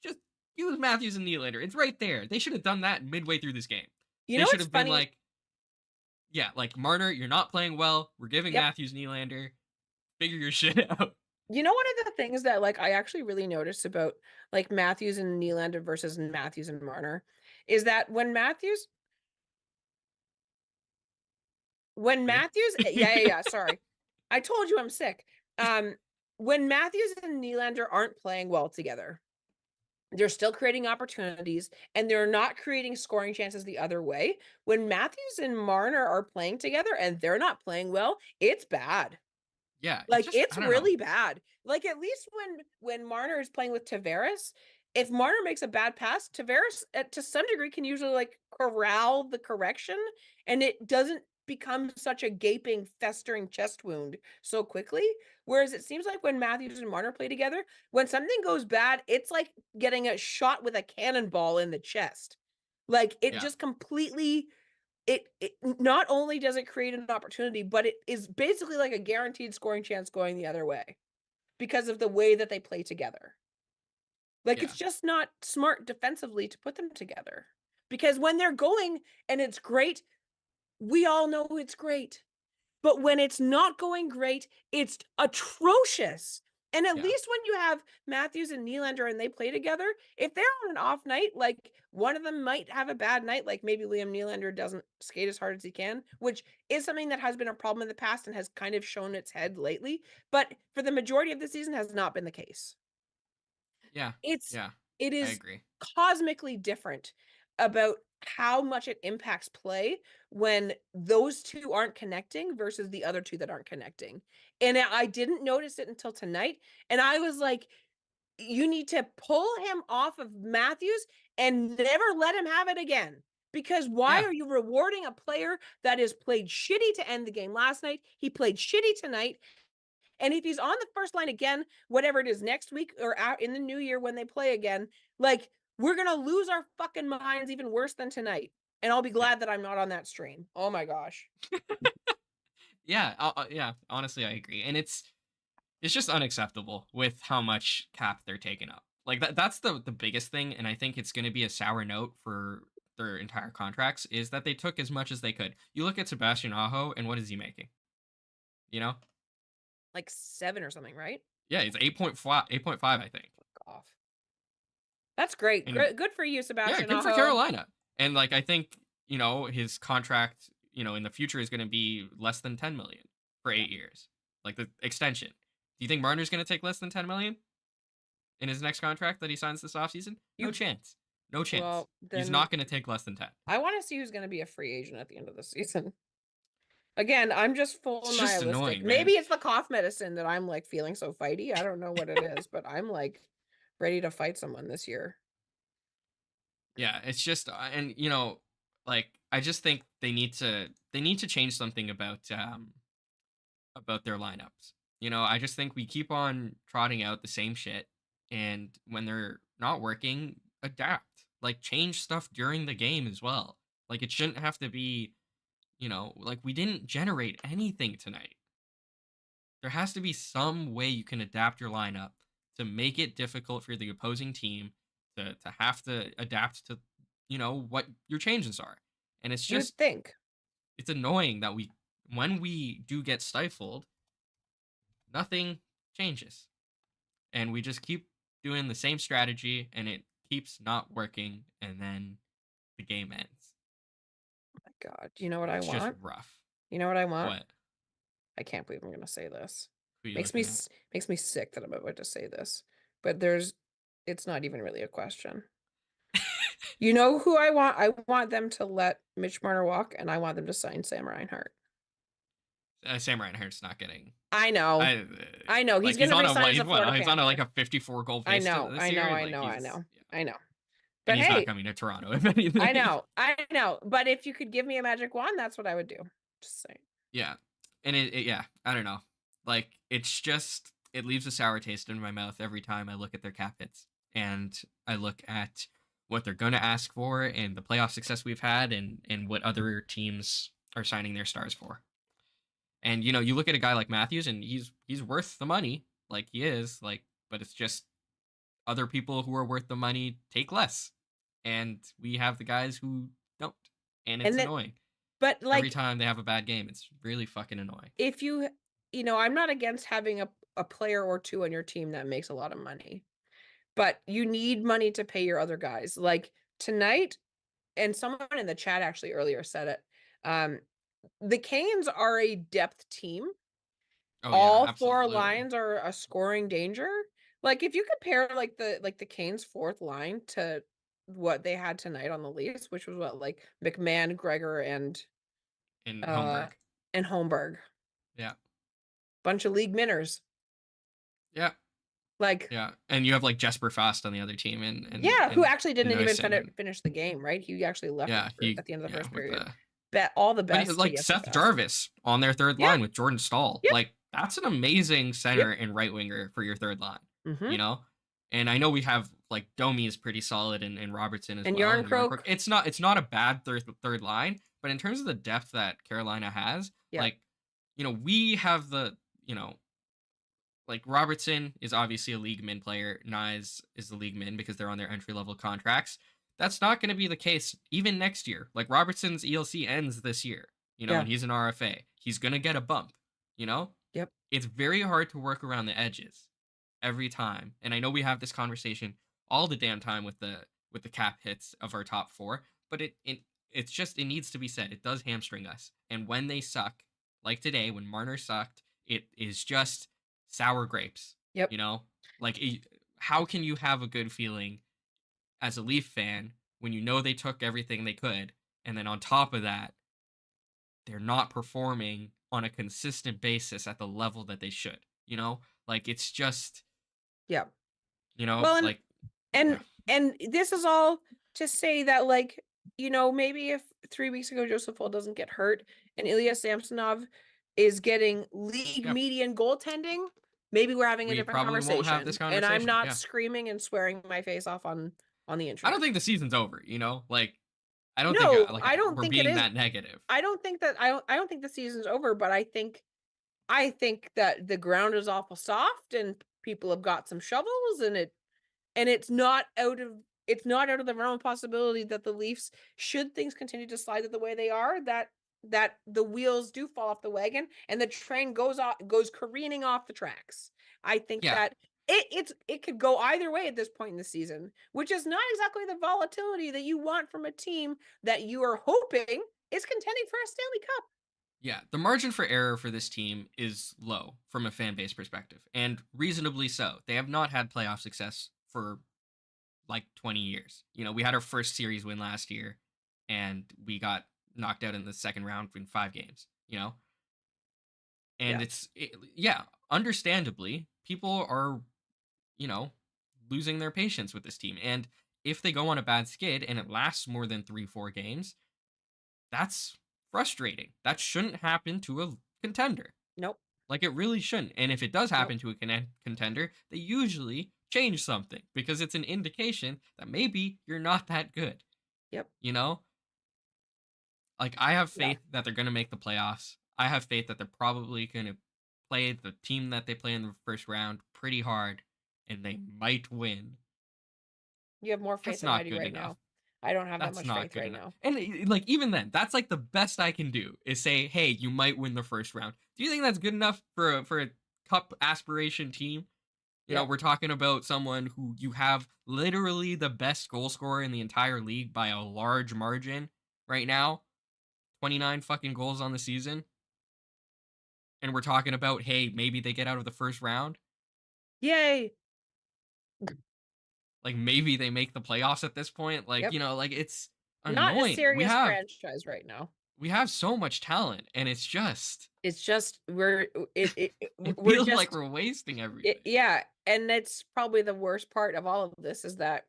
just use Matthews and Nylander. It's right there. They should have done that midway through this game. You They know should what's have been funny? like, yeah, like Marner, you're not playing well. We're giving Yep. Matthews Nylander. Figure your shit out. You know, one of the things that like I actually really noticed about like Matthews and Nylander versus Matthews and Marner is that when Good. Matthews, yeah, sorry. I told you I'm sick. When Matthews and Nylander aren't playing well together, they're still creating opportunities and they're not creating scoring chances the other way. When Matthews and Marner are playing together and they're not playing well, it's bad. Yeah, it's Like, just it's I don't know. really bad. Like, at least when Marner is playing with Tavares, if Marner makes a bad pass, Tavares, to some degree, can usually, like, corral the correction, and it doesn't become such a gaping, festering chest wound so quickly, whereas it seems like when Matthews and Marner play together, when something goes bad, it's like getting a shot with a cannonball in the chest. Like, it Yeah, just completely it not only does it create an opportunity, but it is basically like a guaranteed scoring chance going the other way because of the way that they play together. Like, yeah, it's just not smart defensively to put them together. Because when they're going and it's great, we all know it's great. But when it's not going great, it's atrocious. And at yeah, least when you have Matthews and Nylander and they play together, if they're on an off night, like one of them might have a bad night, like maybe Liam Nylander doesn't skate as hard as he can, which is something that has been a problem in the past and has kind of shown its head lately. But for the majority of the season has not been the case. yeah, It's yeah. it I is agree. cosmically different about how much it impacts play when those 2 aren't connecting versus the other 2 that aren't connecting. And I didn't notice it until tonight, and I was like, "You need to pull him off of Matthews and never let him have it again, because why Yeah, are you rewarding a player that has played shitty to end the game last night? He played shitty tonight, and if he's on the first line again, whatever it is next week or out in the new year when they play again, like we're gonna lose our fucking minds even worse than tonight. And I'll be yeah, glad that I'm not on that stream. Oh my gosh. yeah. Yeah. Honestly, I agree, and it's just unacceptable with how much cap they're taking up. Like that's the biggest thing, and I think it's going to be a sour note for their entire contracts is that they took as much as they could. You look at Sebastian Aho, and what is he making? You know, Like 7 or something, right? yeah, it's 8.5, 8.5, I think. Fuck off. That's great. And Good for you, yeah, Sebastian good for Aho. Carolina. And like I think his contract in the future is going to be less than 10 million for Yeah. 8 years, like the extension. Do you think Marner's going to take less than 10 million in his next contract that he signs this offseason? No You chance. No chance. well, He's then not going to take less than 10. I want to see who's going to be a free agent at the end of the season. Again, I'm just full It's just nihilistic. annoying, man. Maybe it's the cough medicine that I'm like feeling so fighty. I don't know what it is, but I'm like ready to fight someone this year. Yeah, it's just and like I just think they need to change something about their lineups. I just think we keep on trotting out the same shit, and when they're not working, adapt. Like change stuff during the game as well. Like it shouldn't have to be, like we didn't generate anything tonight. There has to be some way you can adapt your lineup to make it difficult for the opposing team to have to adapt to, what your changes are. And it's You would just think. it's annoying that when we do get stifled, nothing changes. And we just keep doing the same strategy and it keeps not working and then the game ends. My God, you know what I It's just want? rough. You know what I want? What? I can't believe I'm gonna say this. Who are you looking at? Makes me sick that I'm about to say this, but it's not even really a question. You know who I want? I want them to let Mitch Marner walk, and I want them to sign Sam Reinhart. Sam Reinhardt's not getting. I know. I I know. He's like he's gonna on a resign what? as a He's what? Florida He's on a, like Panther. a 54 goal I pace know. this I know. year. I Like know. I he's know. yeah, I know. and But he's not hey, coming to Toronto if anything. I know. But if you could give me a magic wand, that's what I would do. Just saying. Yeah, and yeah, I don't know. Like it's just it leaves a sour taste in my mouth every time I look at their cap hits and I look at what they're going to ask for and the playoff success we've had and what other teams are signing their stars for. And you look at a guy like Matthews and he's worth the money, like he is, like but it's just other people who are worth the money take less. And we have the guys who don't. And it's And then, annoying. but Every like, time they have a bad game, it's really fucking annoying. if I'm not against having a player or two on your team that makes a lot of money, but you need money to pay your other guys. Like tonight, and someone in the chat actually earlier said it. Um, the Canes are a depth team. Oh yeah, All four absolutely. lines are a scoring danger. Like if you compare like the Canes' fourth line to what they had tonight on the Leafs, which was what like McMahon, Gregor, In uh Holmberg. and Holmberg, Yeah. bunch of league minners. Yeah. Like Yeah. And you have like Jesper Fast on the other team yeah, who actually and didn't even Neusen and finish the game, right? He actually left yeah, at the end of the first with period. the Bet all the but best to like Jesper Seth Fast. Jarvis on their third Yeah, line with Jordan Stahl. yep, Like that's an amazing yep. center and right winger for your third line, Mm-hmm. you know? And I know we have like Domi is pretty solid and Robertson as And well Yarn and Yarncrook. Croak. It's not a bad third line, but in terms of the depth that Carolina has, Yeah, like we have you know, like Robertson is obviously a league min player. Nyes is the league min because they're on their entry level contracts. That's not going to be the case even next year. Like Robertson's ELC ends this year, yeah, and he's an RFA. He's going to get a bump, you know? yep, It's very hard to work around the edges every time. And I know we have this conversation all the damn time with the cap hits of our top 4, but it's just it needs to be said. It does hamstring us. And when they suck, like today when Marner sucked, it is just sour grapes, yep, you know? Like how can you have a good feeling as a Leaf fan when you know they took everything they could and then on top of that they're not performing on a consistent basis at the level that they should, you know? Like it's just, yeah. Well, like and yeah. and this is all to say that like maybe if 3 weeks ago Joseph Woll doesn't get hurt and Ilya Samsonov is getting league Yeah. median goaltending, maybe we're having a We different probably won't have conversation. this And I'm conversation. not Yeah. screaming and swearing my face off on the I don't internet. think the season's over, you know? Like I don't think No, like I don't we're think it being is. that negative. I don't think the season's over, but I think that the ground is awful soft and people have got some shovels and it's not out of the realm of possibility that the Leafs, should things continue to slide the way they are, that the wheels do fall off the wagon and the train goes careening off the tracks. I think Yeah. that it could go either way at this point in the season, which is not exactly the volatility that you want from a team that you are hoping is contending for a Stanley Cup. Yeah, the margin for error for this team is low from a fan base perspective, and reasonably so. They have not had playoff success for like 20 years. We had our first series win last year, and we got knocked out in the second round in 5 games. And Yeah. yeah, understandably, people are, you know, losing their patience with this team. And if they go on a bad skid and it lasts more than 3, 4 games, that's frustrating. That shouldn't happen to a contender. Nope. Like it really shouldn't. And if it does Nope. happen to a contender, they usually change something because it's an indication that maybe you're not that good. Yep. You know? Like I have Yeah. faith that they're going to make the playoffs. I have faith that they're probably going to play the team that they play in the first round pretty hard and they might win. You have more faith That's than I not do good right enough. now. I don't have that That's much not faith good right enough. now. And like even then, that's like the best I can do is say, hey, you might win the first round. Do you think that's good enough for a cup aspiration team? You know, Yeah. we're talking about someone who you have literally the best goal scorer in the entire league by a large margin right now. 29 fucking goals on the season. And we're talking about, hey, maybe they get out of the first round. Yay. Like maybe they make the playoffs at this point. Like, Yep. you know, like it's Not a annoying. serious franchise right now. We have so much talent and it's just It's just it we're feels like just we're wasting everything. yeah, and that's probably the worst part of all of this is that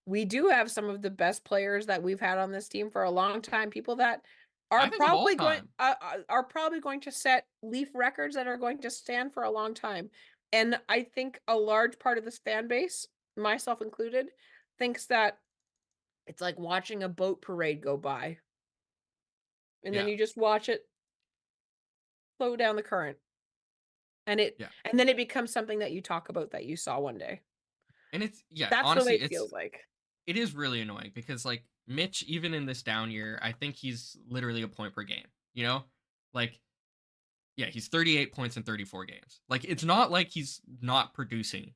we do have some of the best players that we've had on this team for a long time. People that I think of all time. are probably going to set Leaf records that are going to stand for a long time. And I think a large part of this fan base, myself included, thinks that it's like watching a boat parade go by, and then Yeah. you just watch it flow down the current, and Yeah. then it becomes something that you talk about that you saw one day. And it's yeah, That's the way honestly, it feels like. it is really annoying because like Mitch, even in this down year, I think he's literally a point per game. You know, like yeah, he's 38 points in 34 games. Like it's not like he's not producing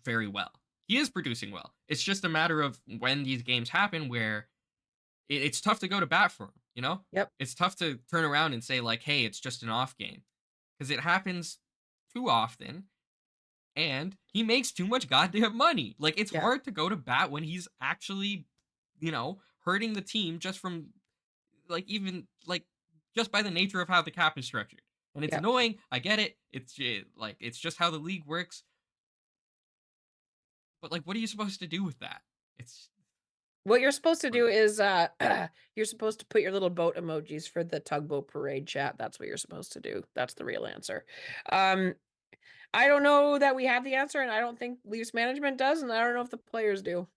very well. He is producing well. It's just a matter of when these games happen where it's tough to go to bat for him. You know, Yep. it's tough to turn around and say like, hey, it's just an off game because it happens too often and he makes too much goddamn money. Like it's Yeah. hard to go to bat when he's actually, you know, hurting the team just from like even like just by the nature of how the cap is structured. And it's Yeah. annoying. I get it. Like it's just how the league works. But like, what are you supposed to do with that? It's What you're supposed to do brutal. is, you're supposed to put your little boat emojis for the tugboat parade chat. That's what you're supposed to do. That's the real answer. Um, I don't know that we have the answer, and I don't think Leafs management does, and I don't know if the players do.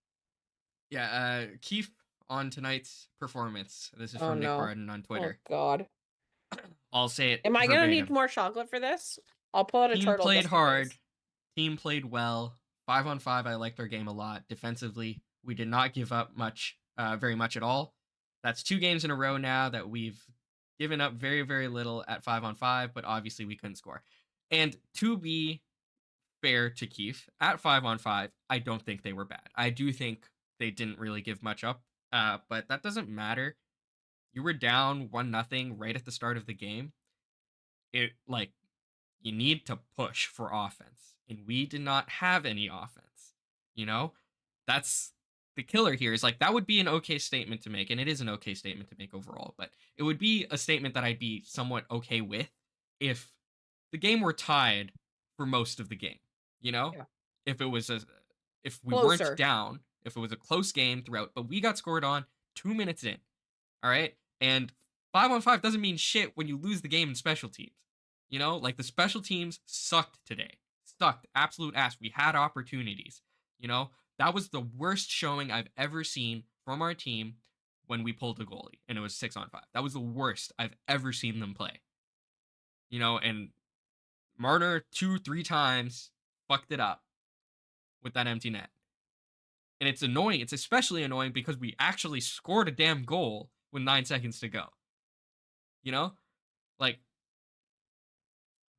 Yeah. Keith on tonight's performance. This is Oh from Nick no. Barden on Oh Twitter. God. I'll say it Am I gonna need verbatim. more chocolate for this? I'll pull out a Team turtle played just in hard. case. Team played well. 5-on-5, I liked our game a lot. Defensively, we did not give up much, very much at all. That's 2 games in a row now that we've given up very, very little at 5-on-5, but obviously we couldn't score. And to be fair to Keith, at 5-on-5, I don't think they were bad. I do think they didn't really give much up, but that doesn't matter. You were down 1-0 right at the start of the game. It like you need to push for offense. And we did not have any offense. You know? That's the killer here is like that would be an okay statement to make. And it is an okay statement to make overall, but it would be a statement that I'd be somewhat okay with if the game were tied for most of the game. You know? Yeah. If it was a if we weren't Closer. down, if it was a close game throughout, but we got scored on 2 minutes in. All right. And 5-on-5 doesn't mean shit when you lose the game in special teams. You know, like the special teams sucked today. Sucked. Absolute ass. We had opportunities. You know, that was the worst showing I've ever seen from our team when we pulled a goalie and it was 6-on-5. That was the worst I've ever seen them play. You know, and Marner 2-3 times fucked it up with that empty net. And it's annoying. It's especially annoying because we actually scored a damn goal with 9 seconds to go. You know? Like,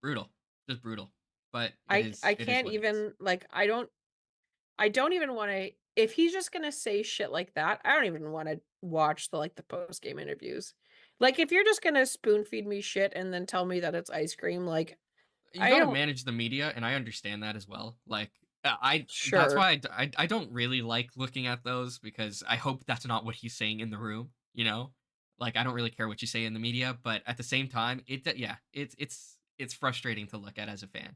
brutal. Just brutal. But I it is can't what it is. even like I don't even want to if he's just going to say shit like that, I don't even want to watch the post-game interviews. Like if you're just going to spoon feed me shit and then tell me that it's ice cream, like You I got to don't manage the media, and I understand that as well. Like, I that's sure. why I don't really like looking at those because I hope that's not what he's saying in the room. You know, like I don't really care what you say in the media, but at the same time, yeah, it's frustrating to look at as a fan.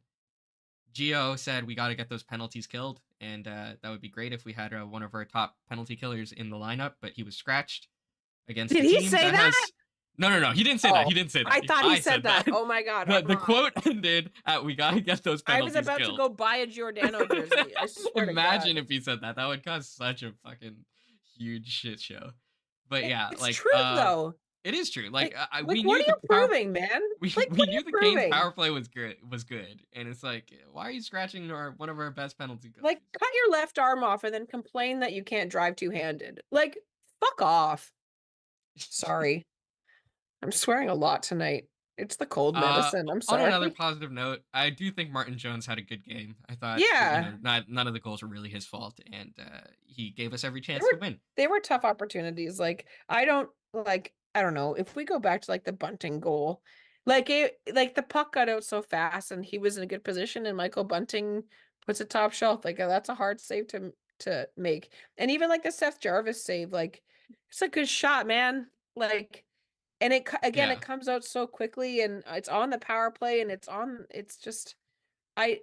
Gio said we got to get those penalties killed, and that would be great if we had one of our top penalty killers in the lineup, but he was scratched against Did a he team say that that? has. No, no, no. He didn't say that. Oh, He didn't say that. I thought he I said said that. that. Oh my god, I'm The wrong. quote ended at "We gotta get those I was penalties about to killed." go buy a Giordano jersey. I swear to God. Imagine if he said that. That would cause such a fucking huge shit show. But yeah, It's like true though. It is true. Like, we what knew are the you power proving, man? we Like, we what are knew you the Canes proving? power play was good, and it's like, why are you scratching one of our best penalty killers? Like, cut your left arm off and then complain that you can't drive two-handed. Like, fuck off. Sorry. I'm swearing a lot tonight. It's the cold medicine. I'm On another sorry. positive note, I do think Martin Jones had a good game. I thought, Yeah. none of the goals were really his fault, and he gave us every They chance to were win. they were tough opportunities. Like, I don't know, if we go back to, like, the Bunting goal, like, the puck got out so fast and he was in a good position and Michael Bunting puts it top shelf, like, that's a hard save to make. And even, like, the Seth Jarvis save, like, it's a good shot, man. Like, and again, Yeah, it comes out so quickly and it's on the power play and it's just I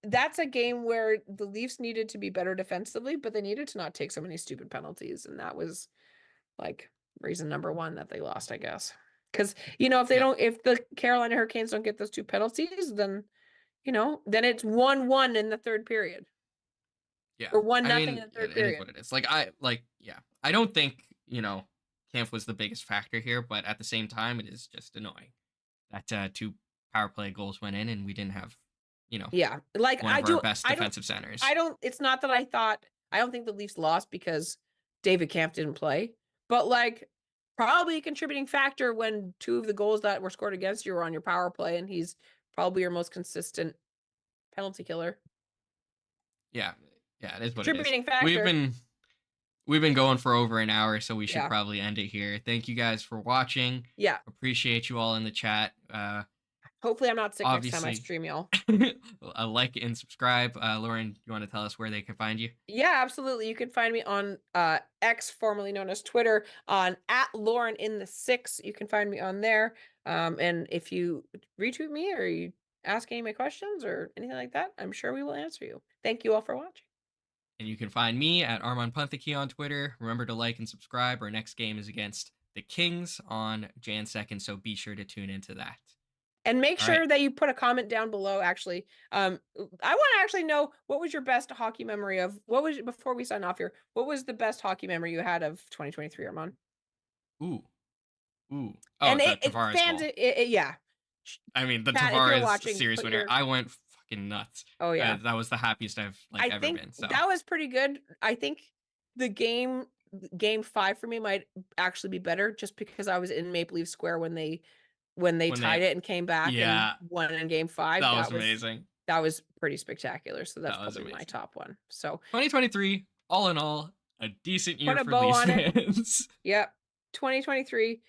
that's a game where the Leafs needed to be better defensively, but they needed to not take so many stupid penalties, and that was, like, reason number 1 that they lost, I guess. Because yeah, if the Carolina Hurricanes don't get those 2 penalties, then it's 1-1 in the 3rd period, yeah. or 1 I nothing mean, in the 3rd it is period. what it is. Yeah. I don't think Kampf was the biggest factor here, but at the same time, it is just annoying that two power play goals went in, and we didn't have you know Yeah, like, one of our best defensive centers. I don't it's not that I don't think the Leafs lost because David Kampf didn't play, but, like, probably a contributing factor when 2 of the goals that were scored against you were on your power play, and he's probably your most consistent penalty killer. Yeah, yeah, it is what it is. Contributing We've factor. been we've been going for over an hour, so we should Yeah. probably end it here. Thank you guys for watching. Yeah. Appreciate you all in the chat. Hopefully, I'm not sick next time I Obviously, stream y'all. like and subscribe. Lauren, you want to tell us where they can find you? Yeah, absolutely. You can find me on X, formerly known as Twitter, on @LaurenIn6. You can find me on there. And if you retweet me or you ask any of my questions or anything like that, I'm sure we will answer you. Thank you all for watching. And you can find me at Armaan Panthaki on Twitter. Remember to like and subscribe. Our next game is against the Kings on Jan 2nd, so be sure to tune into that. And make All right. sure that you put a comment down below. Actually, I want to actually know, what was your best hockey memory of before we sign off here. What was the best hockey memory you had of 2023, Armand? Ooh, ooh. Oh, And the it Tavares fans, goal. Yeah. I mean, the Chat, if you're Tavares watching, series put winner. your. I went fucking nuts. Oh yeah, That was the happiest I've I ever think been. So that was pretty good. I think the game 5 for me might actually be better, just because I was in Maple Leaf Square when they when tied they, it and came back and yeah, won in game 5. that was amazing. That was pretty spectacular. So that's That was probably my amazing. top one. So 2023, all in all, a decent put year a for bow Leafs on it. fans. Yep. 2023,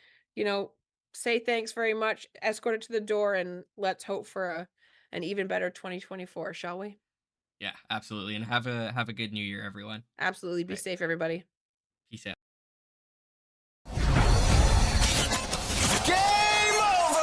say thanks very much, escort it to the door, and let's hope for an even better 2024, shall we? Yeah, absolutely. And have a good new year, everyone. Absolutely. Be All right. safe, everybody. Peace out. Yeah!